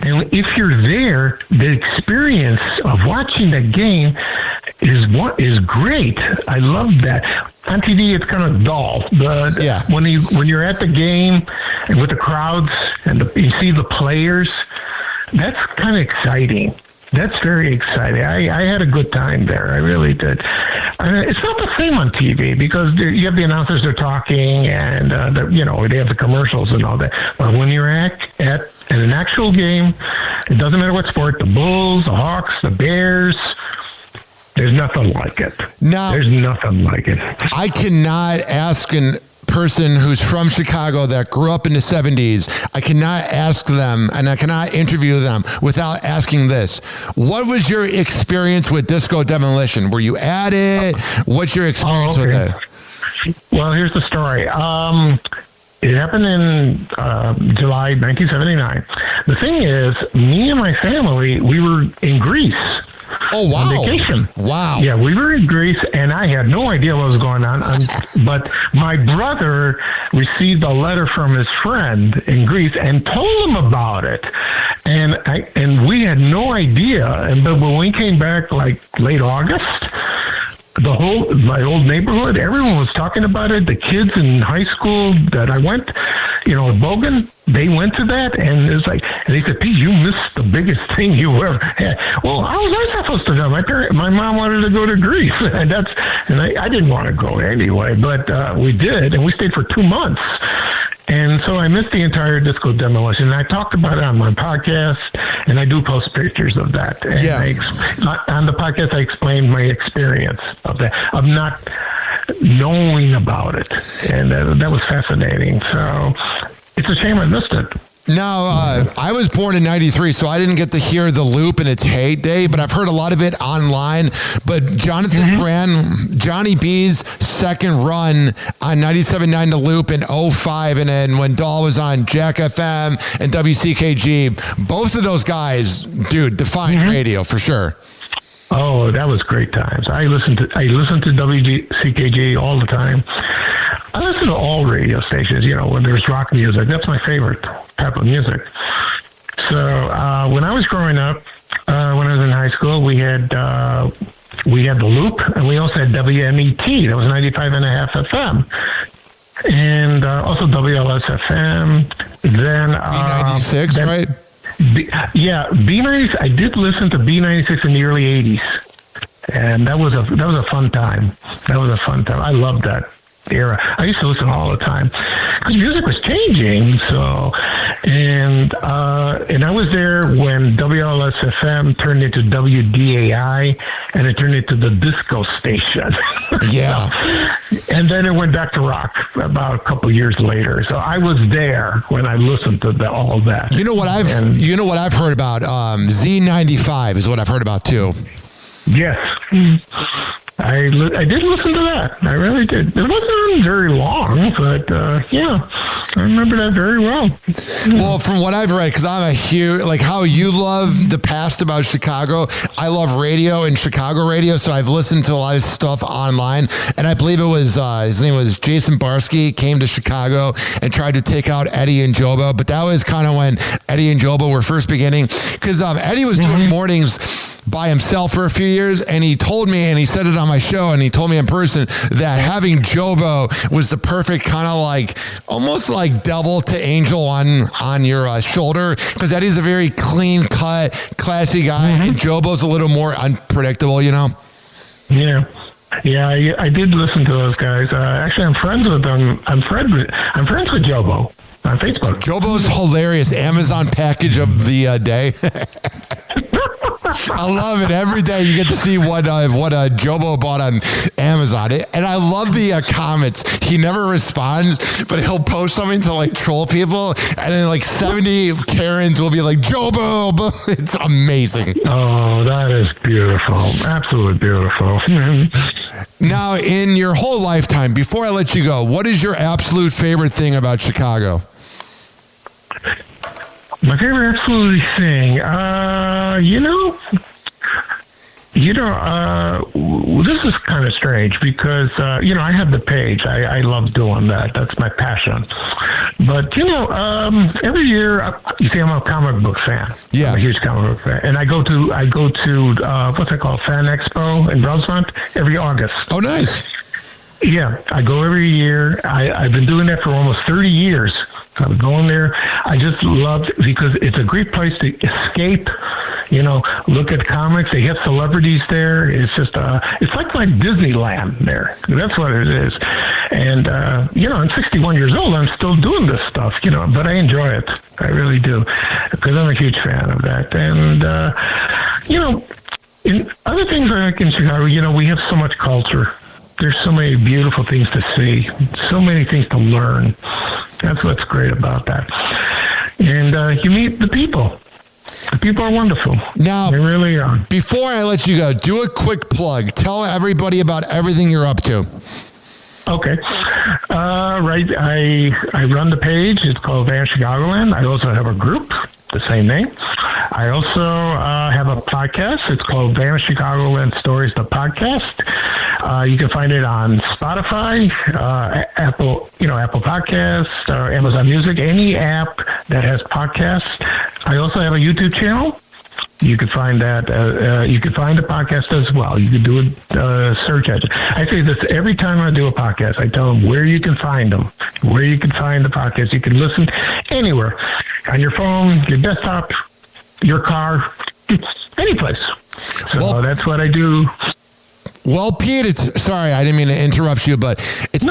And if you're there, the experience of watching the game is great. I love that. On TV, it's kind of dull, but when you're at the game and with the crowds and you see the players, that's kind of exciting. That's very exciting. I had a good time there. I really did. It's not the same on TV because you have the announcers, they're talking, and they have the commercials and all that. But when you're at an actual game, it doesn't matter what sport, the Bulls, the Hawks, the Bears, there's nothing like it. There's nothing like it. I cannot ask a person who's from Chicago that grew up in the 70s, I cannot ask them and I cannot interview them without asking this. What was your experience with Disco Demolition? Were you at it? What's your experience with it? Well, here's the story. It happened in July 1979. The thing is, me and my family, we were in Greece. Oh, wow. On vacation. Wow. Yeah, we were in Greece, and I had no idea what was going on. But my brother received a letter from his friend in Greece and told him about it. And we had no idea. But when we came back, late August, my old neighborhood, everyone was talking about it. The kids in high school that I went, at Bogan, they went to that, and it was and they said, "Pete, you missed the biggest thing you ever had." Well, how was I supposed to go? My mom wanted to go to Greece, and I didn't want to go anyway, but we did, and we stayed for 2 months. And so I missed the entire Disco Demolition. And I talked about it on my podcast, and I do post pictures of that. And on the podcast, I explained my experience of that, of not knowing about it. And that was fascinating. So it's a shame I missed it. Now, I was born in 93, so I didn't get to hear the Loop in its heyday, but I've heard a lot of it online. But Jonathan Brand, Johnny B's second run on 97.9 The Loop in 05, and then when Dahl was on Jack FM and WCKG, both of those guys, dude, defined radio for sure. Oh, that was great times. I listened to WCKG all the time. I listen to all radio stations, when there's rock music. That's my favorite type of music. So when I was growing up, when I was in high school, we had the Loop, and we also had WMET. That was 95.5 FM. And also WLS FM. Then B96, right? B96. I did listen to B96 in the early 80s. And that was a fun time. I loved that era. I used to listen all the time because music was changing. So, And I was there when WLS-FM turned into WDAI, and it turned into the disco station. Yeah. And then it went back to rock about a couple years later. So I was there when I listened to all that. You know what I've heard about? Z95 is what I've heard about too. Yes. I did listen to that. I really did. It wasn't very long, but yeah, I remember that very well. Well, from what I've read, because I'm a huge, like how you love the past about Chicago, I love radio and Chicago radio, so I've listened to a lot of stuff online, and I believe it was, his name was Jason Barsky, came to Chicago and tried to take out Eddie and Jobo, but that was kind of when Eddie and Jobo were first beginning, because Eddie was doing mornings by himself for a few years, and he told me, and he said it on my show, and he told me in person that having Jobo was the perfect kind of like, almost like devil to angel on your shoulder, because Eddie's a very clean cut, classy guy, and Jobo's a little more unpredictable, you know? Yeah. Yeah, I did listen to those guys. Actually, I'm friends with them. I'm friends with Jobo on Facebook. Jobo's hilarious. Amazon package of the day. I love it. Every day you get to see what Jobo bought on Amazon. And I love the comments. He never responds, but he'll post something to like troll people, and then like 70 Karens will be like, Jobo. It's amazing. Oh, that is beautiful. Absolutely beautiful. Now, in your whole lifetime, before I let you go, what is your absolute favorite thing about Chicago? My favorite absolutely thing, this is kind of strange because, I have the page. I love doing that. That's my passion. But, every year, you see, I'm a comic book fan. Yeah. I'm a huge comic book fan. And I go to what's it called, Fan Expo in Rosemont every August. Oh, nice. Yeah, I go every year. I've been doing that for almost 30 years. I'm going there. I just love it because it's a great place to escape, look at comics. They have celebrities there. It's just, it's like Disneyland there. That's what it is. And, I'm 61 years old. I'm still doing this stuff, but I enjoy it. I really do because I'm a huge fan of that. And, in other things like in Chicago, we have so much culture. There's so many beautiful things to see, so many things to learn. That's what's great about that. And you meet the people. The people are wonderful. Now, they really are. Before I let you go, do a quick plug. Tell everybody about everything you're up to. Okay. Right. I run the page. It's called Van Chicagoland. I also have a group, the same name. I also have a podcast. It's called Van Chicagoland Stories, the podcast. You can find it on Spotify, Apple Podcasts, Amazon Music, any app that has podcasts. I also have a YouTube channel. You can find that. You can find the podcast as well. You can do a search engine. I say this every time I do a podcast. I tell them where you can find them, where you can find the podcast. You can listen anywhere, on your phone, your desktop, your car, any place. So that's what I do. Well, Pete, sorry, I didn't mean to interrupt you, but it's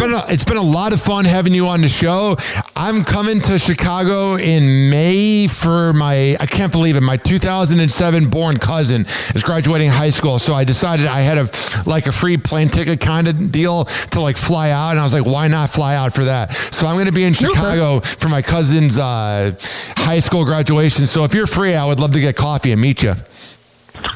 been a lot of fun having you on the show. I'm coming to Chicago in May for I can't believe it, my 2007 born cousin is graduating high school, so I decided I had a free plane ticket kind of deal to fly out, and I was like, why not fly out for that? So I'm going to be in Chicago for my cousin's high school graduation, so if you're free, I would love to get coffee and meet you.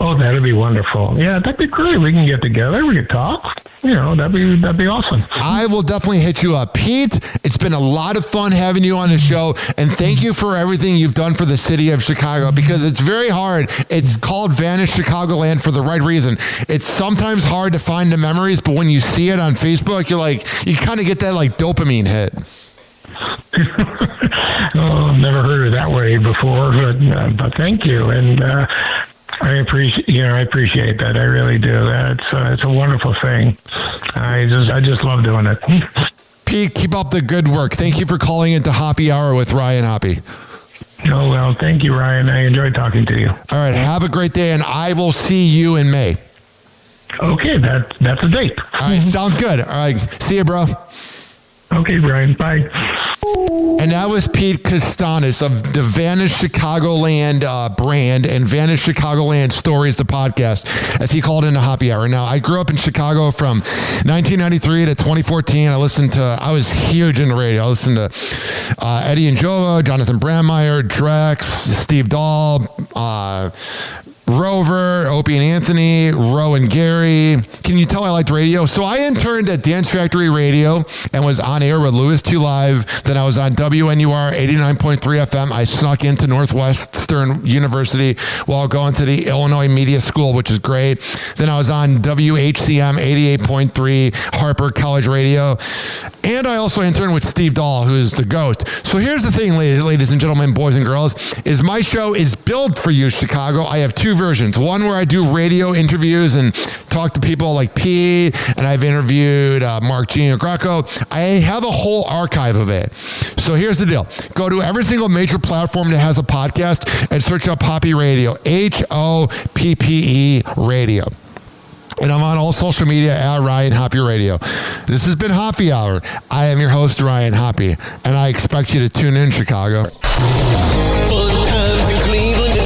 Oh, that'd be wonderful. Yeah, that'd be great. We can get together. We could talk. That'd be awesome. I will definitely hit you up. Pete, it's been a lot of fun having you on the show, and thank you for everything you've done for the city of Chicago, because it's very hard. It's called Vanish Chicagoland for the right reason. It's sometimes hard to find the memories, but when you see it on Facebook, you kind of get that dopamine hit. Oh, never heard it that way before, but thank you. And, I appreciate that. I really do. It's a wonderful thing. I just love doing it. Pete, keep up the good work. Thank you for calling into Hoppe Hour with Ryan Hoppe. Oh, well, thank you, Ryan. I enjoyed talking to you. All right. Have a great day, and I will see you in May. Okay. That's a date. All right. Sounds good. All right. See you, bro. Okay, Brian. Bye. And that was Pete Kastanes of the Vanished Chicagoland brand and Vanished Chicagoland Stories, the podcast, as he called into Happy Hour. Now, I grew up in Chicago from 1993 to 2014. I was huge into radio. I listened to Eddie and Jova, Jonathan Brandmeier, Drex, Steve Dahl, Rover, Opie and Anthony, Roe and Gary. Can you tell I liked radio? So I interned at Dance Factory Radio and was on air with Louis 2 Live. Then I was on WNUR 89.3 FM. I snuck into Northwestern University while going to the Illinois Media School, which is great. Then I was on WHCM 88.3 Harper College Radio. And I also interned with Steve Dahl, who is the GOAT. So here's the thing, ladies and gentlemen, boys and girls, is my show is built for you, Chicago. I have two versions. One where I do radio interviews and talk to people like P, and I've interviewed Mark Gino Greco. I have a whole archive of it. So here's the deal. Go to every single major platform that has a podcast and search up Hoppe Radio, HOPPE Radio. And I'm on all social media at Ryan Hoppe Radio. This has been Hoppe Hour. I am your host, Ryan Hoppe, and I expect you to tune in, Chicago. Cleveland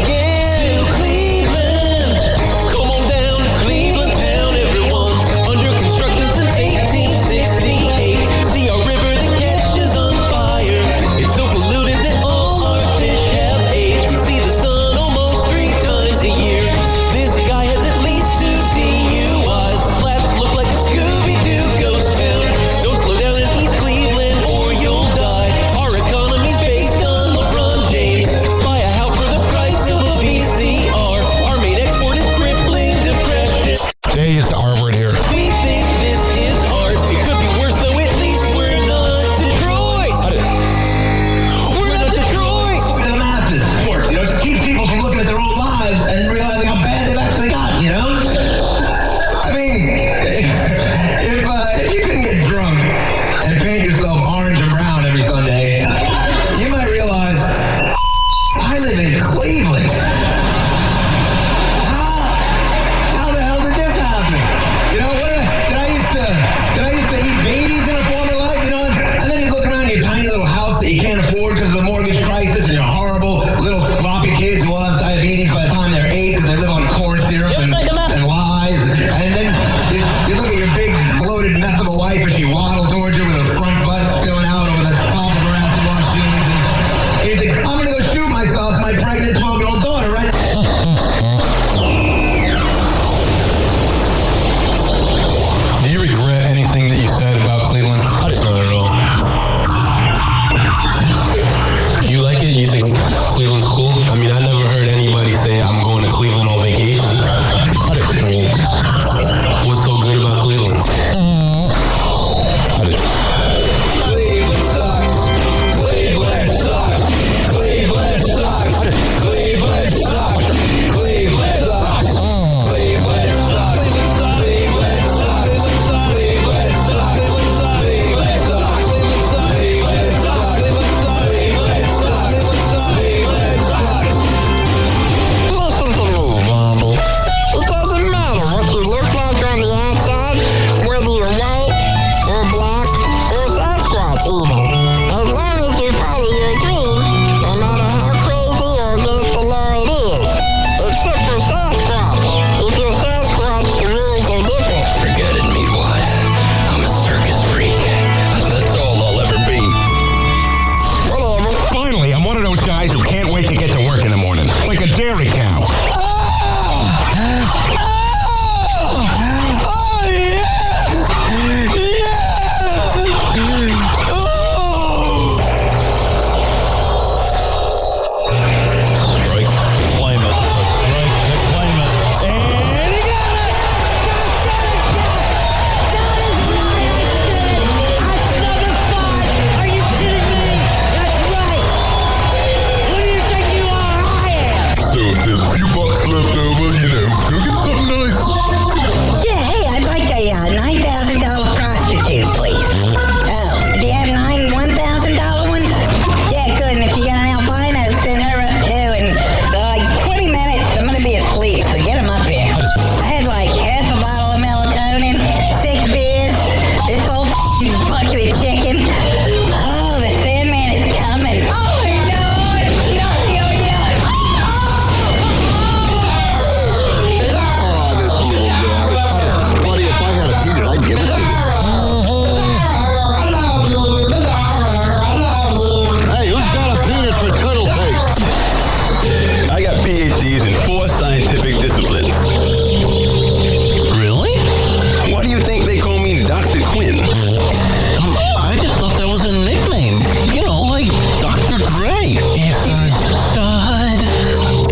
Yeah, son.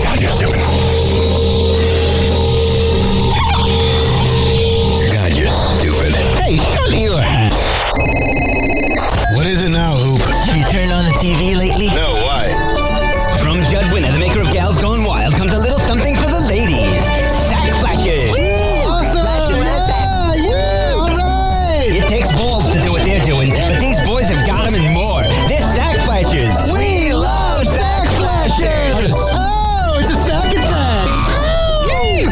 God, you're stupid. God, you're stupid. Hey, shut your hat. What is it now, Hoop? Have you turned on the TV lately? No, why? From Judd Winner, the maker of Gals Gone Wild, comes a little something for the ladies. Sack Flashers. Awesome! Yeah, all right! It takes balls to do what they're doing, but these boys have got them and more. They're Sack Flashers. We love Sack Flashers! Oh, it's a sack attack!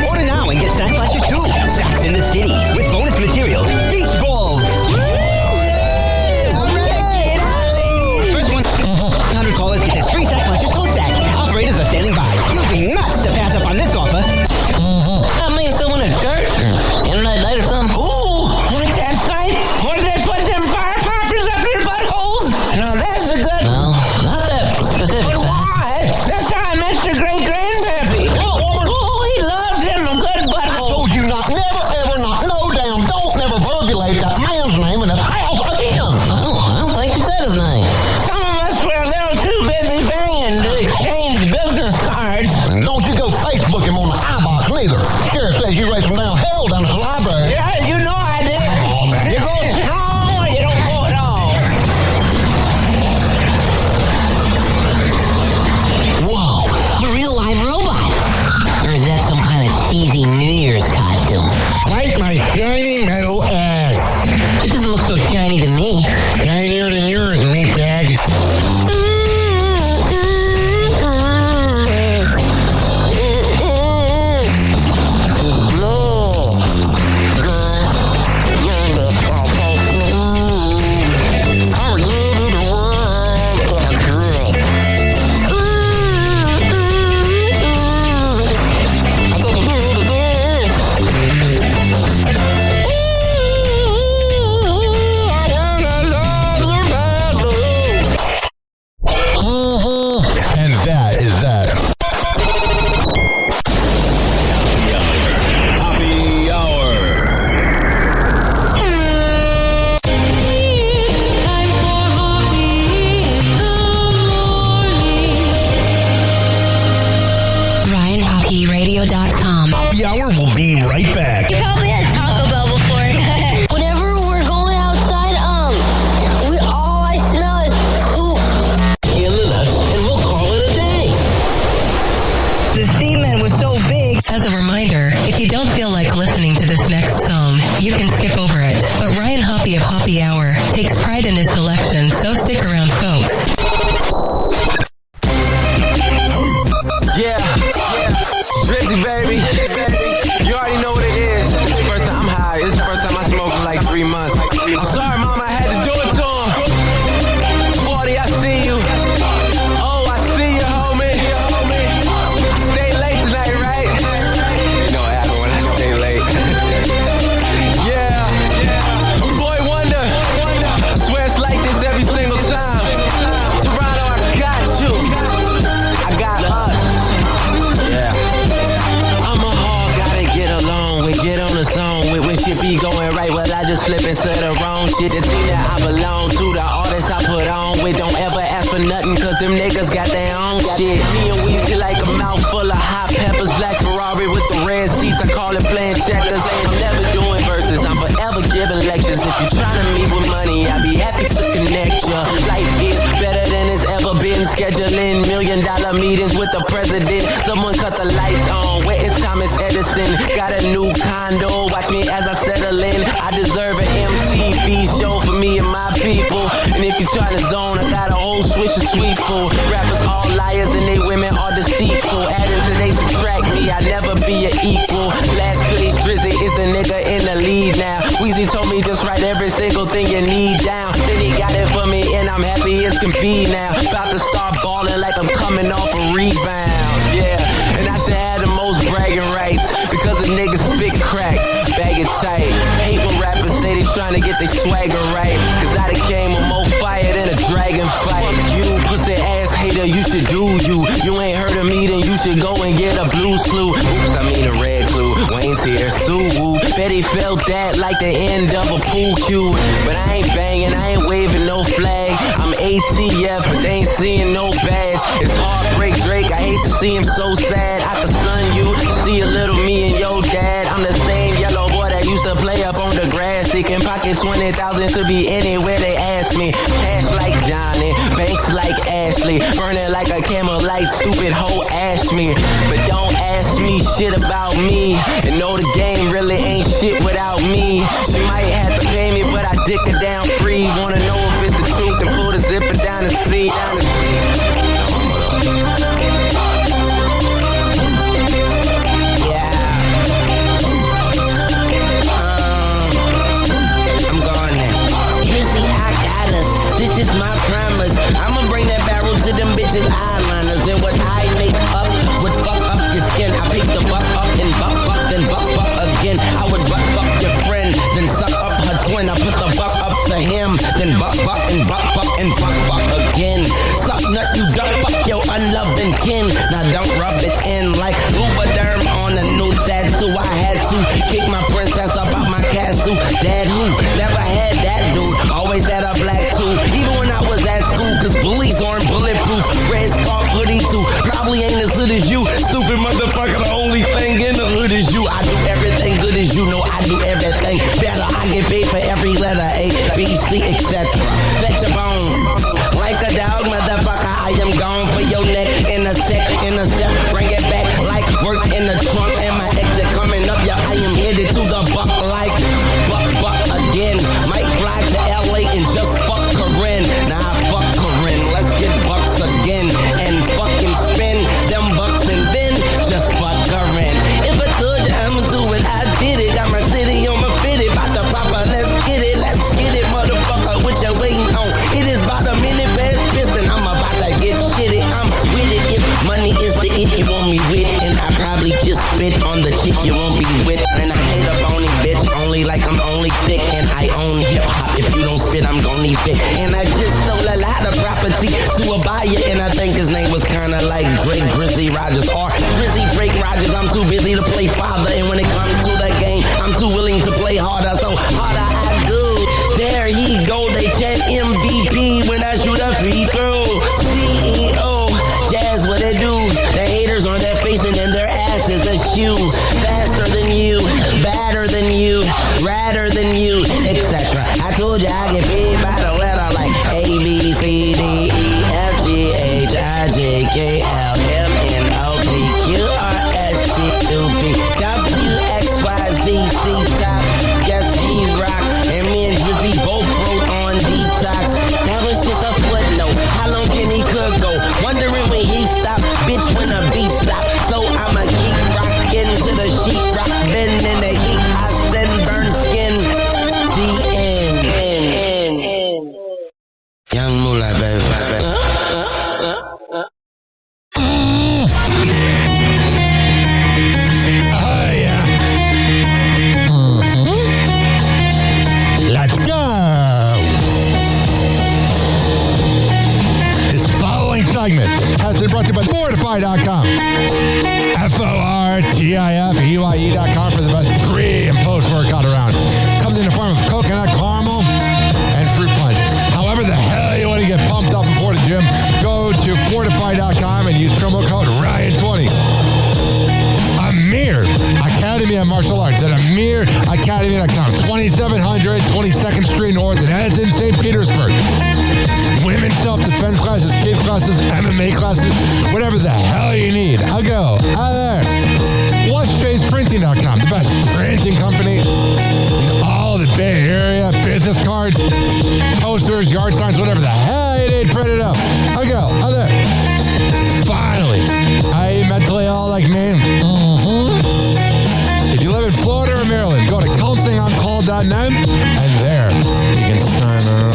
Order now and get Sack Flashers too. Sacks in the city with bonus material. Beach balls. First 100 callers get this free Sack Flashers cold sack. Operators are standing by. You'll be nuts to pass up on this offer. I mean, someone at church or in that night or something. Ooh, like that sight? What did they put them fire poppers up their buttholes? Now that's a good. Well, not that specific. But why? That's our Mr. Great Grandpappy. Oh, he loves him a good butthole. I told you not, never, ever, not, no damn, don't never verbulate that man's name in his house again. I don't think you said his name. Some of us were a little too busy banging to exchange business cards. And don't you go Facebook him on the iBox neither. Sheriff says you raised him down hell down at the library. Yeah, you know I did. Oh, man. You go strong or you don't go at all. Whoa, a real live robot. Or is that some kind of cheesy New Year's costume? Like my shiny metal ass. It doesn't look so shiny to me. Shinier than yours, meatbag. And that is that. Happy Hour. RyanHockeyRadio.com. Happy Hour will be right back. You probably had Taco Bell before. Whenever we're going outside, all I smell is poop. And we'll call it a day. The semen was so big. As a reminder, if you don't feel like listening to this next song, you can skip over it. But Ryan Hoppe of Hoppe Hour takes pride in his selection, so stick around, folks. Yeah. Drizzy, baby. You already know what it is. It's the first time I'm high. It's the first time I smoked in like 3 months. I'm sorry, Mama, I had to do it to him. 40, I see you. Oh, I see you, homie. I stayed late tonight, right? You know what happened when I stay late. Yeah. Boy Wonder. I swear it's like this every single time. Toronto, I got you. I got us. Yeah. I'm a hog, gotta get along with, get on the zone with. When shit be going right, well, I just flip into the wrong shit. The team that I belong to, the artists I put on with. Don't ever ask for nothing, cause them niggas got their own shit. Me and Weezy like a mouthful of hot peppers. Black Ferrari with the red seats, I call it playing checkers. I'm never doing verses, I'm forever giving lectures. If you tryna meet with money, I'll be happy to connect ya. Life is better than it's ever been. Scheduling $1 million meetings with the president. Someone cut the lights on, where is Thomas Edison? Got a new condo, watch me as I settle in. I deserve an MTV show for me and my people. And if you try to zone, I got a whole switch of sweet food. Rappers all liars and they women are deceitful. Adding to they subtract me, I never be an equal. Last place, Drizzy is the nigga in the lead now. Weezy told me just write every single thing you need down. Then he got it for me and I'm happy as can be now. About to start balling like I'm coming off a rebound. Yeah, and I should have the most bragging rights because a nigga spit crack, bag it tight. Hate when rappers say they tryna get their swagger right, cause I done came with more fire than a dragon fight. You pussy ass hater, you should do you. You ain't heard of me, then you should go and get a Blue's Clue. Oops, I mean a red clue. Wayne's here, Sue. Betty felt that like the end of a pool cue. But I ain't banging, I ain't waving no flag. I'm ATF, but they ain't seeing no badge. It's heartbreak Drake, I hate to see him so sad. I could son you, see a little me and your dad. I'm the same yellow boy that used to play up on the grass. He can pocket 20,000 to be anywhere they ask me. Cash like Johnny, banks like Ashley. Burning like a camel light, stupid hoe ash me. But don't ask me shit about me. And know the game really ain't shit without me. She might have to pay me, but I dick her down free. Wanna know if it's the truth, then pull the zipper down the seat. This is my promise. I'ma bring that barrel to them bitches eyeliners. And what I make up would fuck up your skin. I pick the buck up and buck then buck again. I would buck your friend, then suck up her twin. I put the buck up to him, then buck and buck again. Suck nut, you duck, fuck your unloving kin. Now don't rub it in like Lubriderm on a new tattoo. I had to kick my princess up out my castle. Dad who never had that dude, always had a black too. Even when I was at school, cause bullies aren't bulletproof. Red scarf hoodie too, probably ain't as hood as you. Stupid motherfucker, the only thing in the hood is you. I do everything good as you know, I do everything better. I get paid for every letter, A, B, C, etc. Bet your bone, like a dog, motherfucker, I am gone for your neck in a sec, bring it back like work in the trunk. And my exit coming up, yeah, I am headed to the buck like buck again. Might fly to LA and just fuck Corinne. Nah, fuck Corinne, let's get bucks again. And fucking spend them bucks and then just fuck Corinne. If I told you I'ma do it, I did it. Got my city on my fitty, bout to proper, let's get it, motherfucker, what you waiting on? It is about a minute past piston, I'm about to get shitty, I'm with it. If money is the it you want me with, and I probably just spit on the chick you won't be with. And I hate a bony bitch, only like I'm only thick, and I own hip hop. If you don't spit, I'm gon' evict. And I just sold a lot of property to a buyer, and I think his name was kinda like Drake Drizzy Rogers, or Drizzy Drake Rogers. I'm too busy to play father, and when it comes to the game, I'm too willing to play harder, so harder I do. There he go, they chant MVP when I shoot a free throw. CEO, jazz what they do. The haters on their face and then their ass is a shoe. Faster than you, badder than you, radder than you, etc. I told you I get paid by the letter like A, B, C, D, E, F, G, H, I, J, K, L, M, N, O, P, Q, R, S, T, U, V, W, X, Y, Z, C, top. Guess he rock, and me and Drizzy both wrote on Detox. That was just a footnote. How long can he could go? Wondering when he stop, bitch, when the beat stop. So I'ma keep rockin' to the sheet rock, then in the heat I send burn skin. The end. Young Moolah, baby. Oh, yeah. Let's go. This following segment has been brought to you by Fortify.com. FORTIFUIE.com for the best pre and post workout around. Comes in the form of coconut caramel and fruit punch. However the hell you want to get pumped up before the gym, go to Fortify.com and use promo code Ryan20. Amir Academy of Martial Arts at AmirAcademy.com. 2700 22nd Street North in Edmonton, St. Petersburg. Women's self-defense classes, kids classes, MMA classes, whatever the hell you need. I'll go out there. WatchChasePrinting.com, the best printing company in all the Bay Area. Business cards, posters, yard signs, whatever the hell you need, print it up. I'll go out there. Finally, are you mentally all like me? If you live in Florida or Maryland, go to counselingoncall.net and there you can sign on.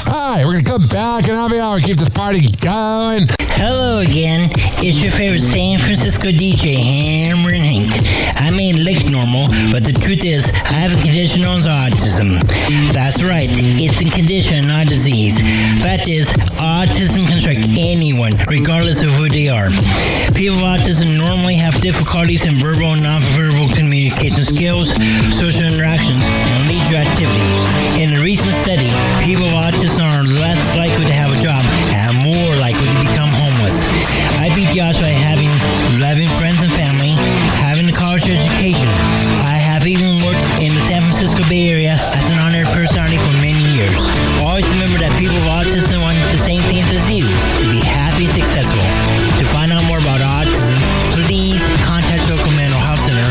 Hi, we're going to come back in Happy Hour. Keep this party going. Hello again. It's your favorite San Francisco DJ, Hammer and Hank. I may look normal, but the truth is, I have a condition known as autism. That's right. It's a condition, not a disease. Fact is, autism can strike anyone, regardless of who they are. People with autism normally have difficulties in verbal and non-verbal communication skills, social interactions, and leisure activities. In a recent study, people with autism are less likely to have a job and more likely to become homeless. I beat the odds by having loving friends and family, having a college education. I have even worked in the San Francisco Bay Area as an honored personality for many years. Always remember that people with autism want the same things as you, to be happy and successful. To find out more about autism, please contact your local mental health center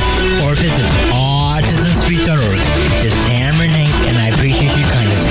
or visit autismspeak.org. This is Hammer and Hank, and I appreciate your kindness.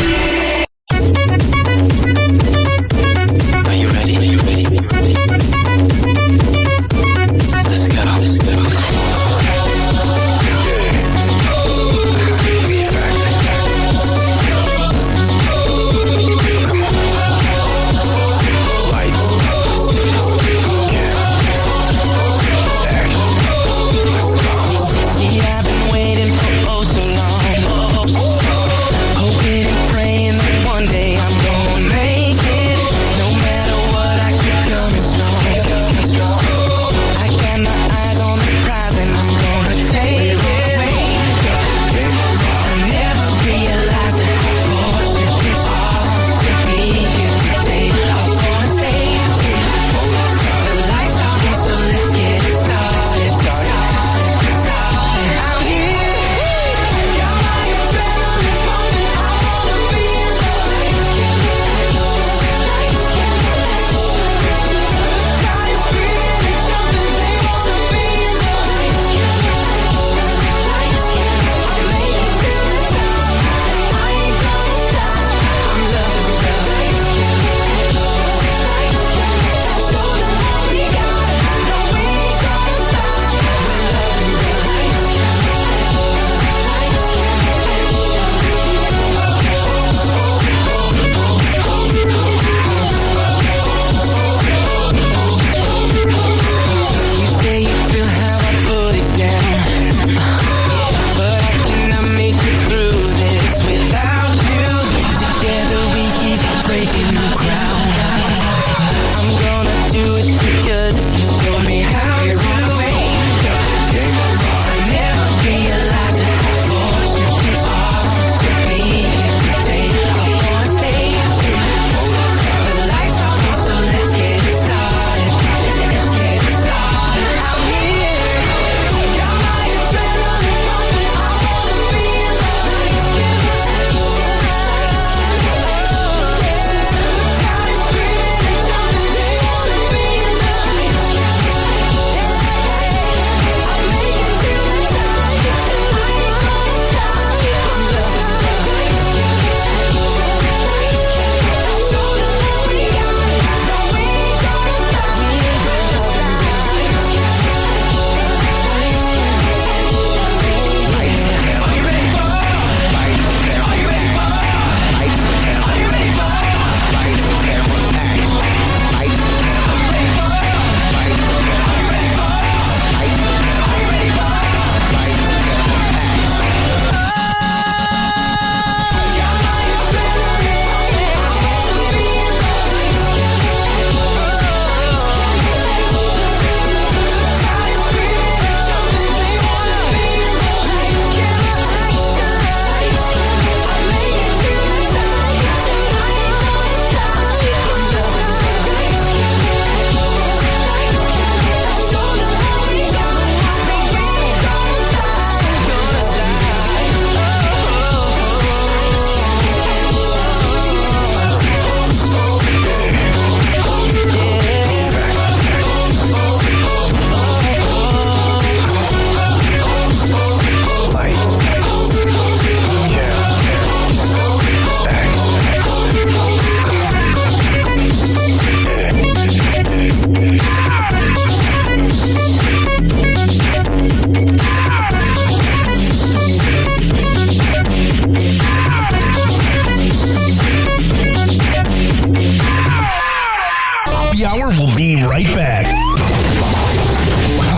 be right back.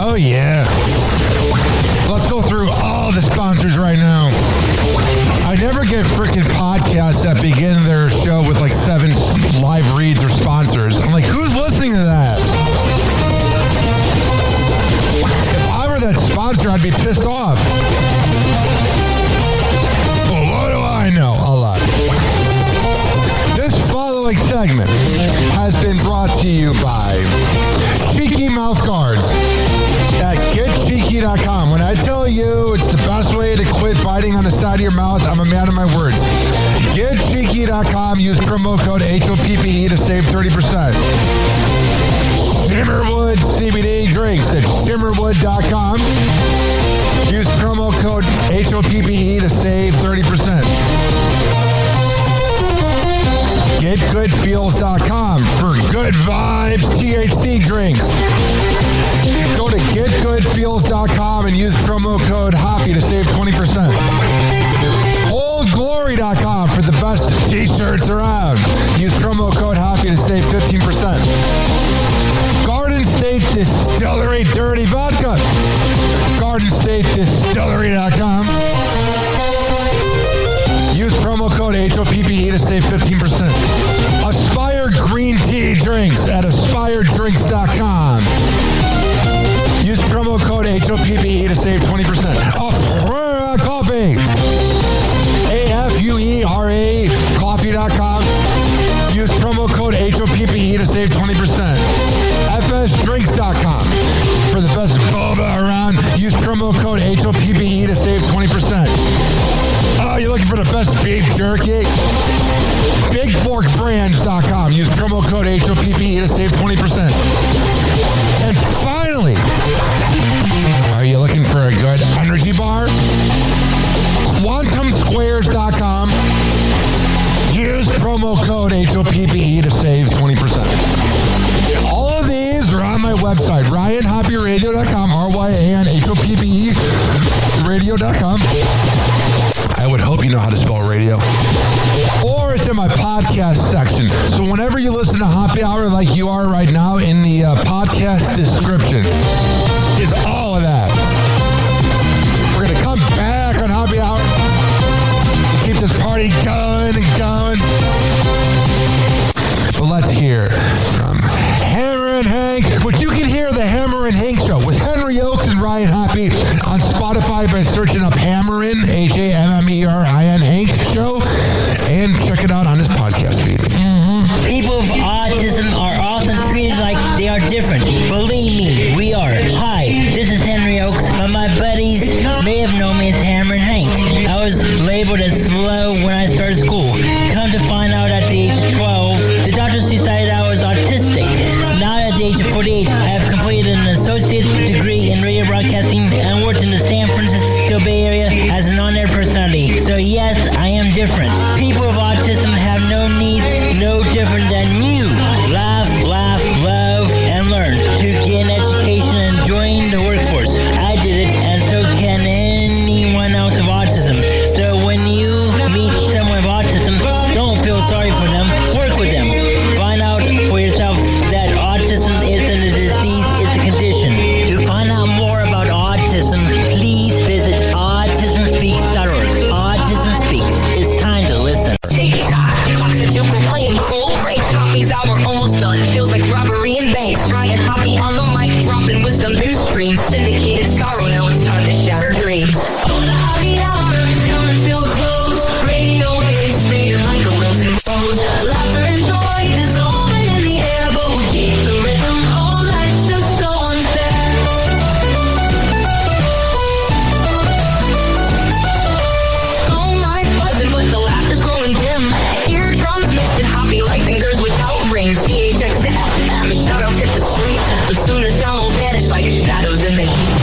Oh, yeah. Let's go through all the sponsors right now. I never get freaking podcasts that begin their show with like 7 live reads or sponsors. I'm like, who's listening to that? If I were that sponsor, I'd be pissed off. Well, what do I know? A lot. This following segment has been brought to you by Cheeky Mouth Guards at getcheeky.com. When I tell you it's the best way to quit biting on the side of your mouth, I'm a man of my words. Getcheeky.com. Use promo code HOPPE to save 30%. Shimmerwood CBD drinks at shimmerwood.com. Use promo code HOPPE to save 30%. GetGoodFeels.com for good vibes THC drinks. Go to GetGoodFeels.com and use promo code HOPPE to save 20%. OldGlory.com for the best t-shirts around. Use promo code HOPPE to save 15%. Garden State Distillery Dirty Vodka. GardenStateDistillery.com. Use promo code HOPPE to save 15%. Aspire Green Tea Drinks at AspireDrinks.com. Use promo code HOPPE to save 20%. Afura Coffee. AFUERA Coffee.com. Use promo code HOPPE to save 20%. FSDrinks.com. For the best boba around, use promo code HOPPE to save 20%. Oh, you're looking for the best beef jerky? BigForkBrands.com. Use promo code HOPPE to save 20%. And finally, are you looking for a good energy bar? QuantumSquares.com. Use promo code HOPPE to save 20%. All of these are on my website, RyanHoppyRadio.com, RyanHoppe Radio.com. I would hope you know how to spell radio. Or it's in my podcast section. So whenever you listen to Happy Hour like you are right now, in the podcast description is all of that. We're going to come back on Happy Hour. Keep this party going and going. But let's hear from Hammer and Hank, which you can hear the Hammer and Hank Show with Henry Oakes and Ryan Hoppe on Spotify by searching up Hammerin, HAMMERIN Hank Show, and check it out on his podcast feed. People with autism are often treated like they are different. Believe me, we are. Hi, this is Henry Oakes, but my buddies may have known me as Hammer and Hank. I was labeled as slow when I started school. Come to find out at the age of 12, the doctors decided I was autistic. Now at the age of 48, I have completed an associate degree in radio broadcasting and worked in the San Francisco Bay Area as an on-air personality. So yes, I am different. People with autism have no needs, no different than you. Laugh, laugh, love, and learn to get an education and join the workforce. I did it, and so can anyone else with autism. So when you meet someone with autism, don't feel sorry for them. Work with them. Find out for yourself that autism isn't a disease, it's a condition. To find out more about autism, please visit autismspeaks.org. Autism Speaks. It's time to listen. Oxygen playing cool breaks. Hoppy's hour almost done. Feels like robbery in banks. Ryan Hoppe on the mic, dropping wisdom new streams. Syndicated sorrow, now it's time to shatter dreams. Oh, the Happy Hour is coming to a close. Radio waves fading like a wilted rose. Laughter and joy dissolving in the air, but we keep the rhythm. Oh, life's just so unfair. All night's buzzing, but the laughter's growing dim. Eardrums mixing Hoppy like fingers without rings. DHX to FM, shout out to the street. But soon the sound will vanish like shadows in the heat.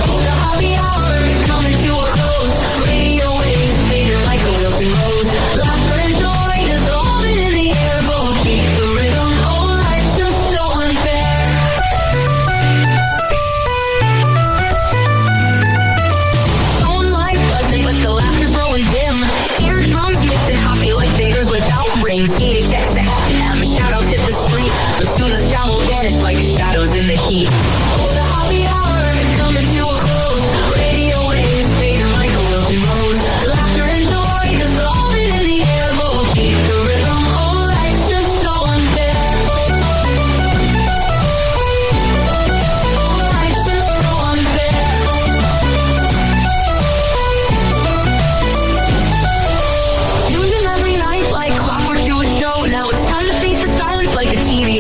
Oh, the Happy Hour is coming to a close. Radio waves fading like a wilted rose. Laughter and joy dissolving in the air, but we'll keep the rhythm. Oh, life's just so unfair. Phone lines buzzing, but the laughter's growing dim. Eardrums mixing Hoppy like fingers without rings. DHX to FM, shout out to the street. But soon the sound will vanish like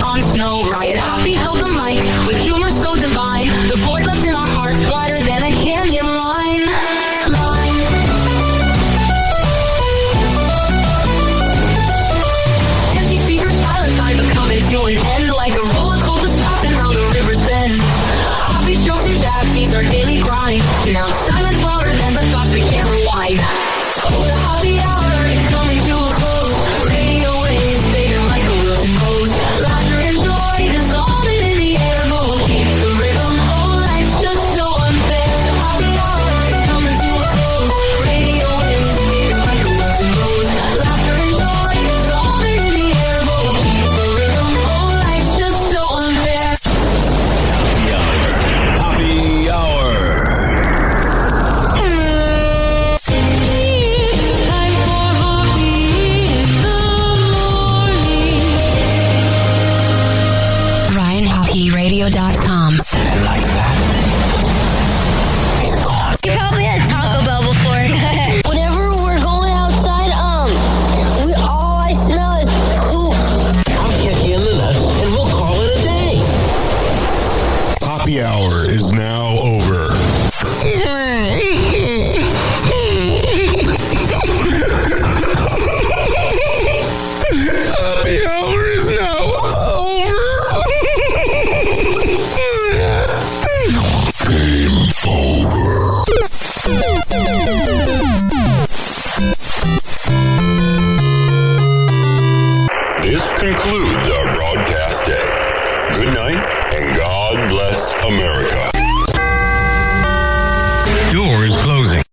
on snow. Ryan Hoppe held the mic with humor so divine. The boy lives in our hearts, wider than a canyon line. Empty speakers, silent time, but coming to an end like a roller coaster stopping round the river's bend. Hoppe jokes and backbeats our daily grind. Now silence louder than the thoughts we can't rewind. Oh, the Hoppe hour is coming to a close. Radio waves fading like a wilting rose. Laughter and joy dissolving in the air, but we'll keep the rhythm. Oh, life's just so unfair. The Hoppe hour is coming to a close. Radio waves fading like a wilting rose. Laughter and joy dissolving in the air, but we'll keep the rhythm. Oh, life's just so unfair. Happy Hour. RyanHoppeRadio.com. And like that, he's gone. You probably had Taco Bell before. Whenever we're going outside, all I smell is poop. I'll kick you in the nuts and we'll call it a day. Happy hour is now over. Happy Hour is now over. Game over. This concludes our broadcast day. Good night and God bless America. Doors closing.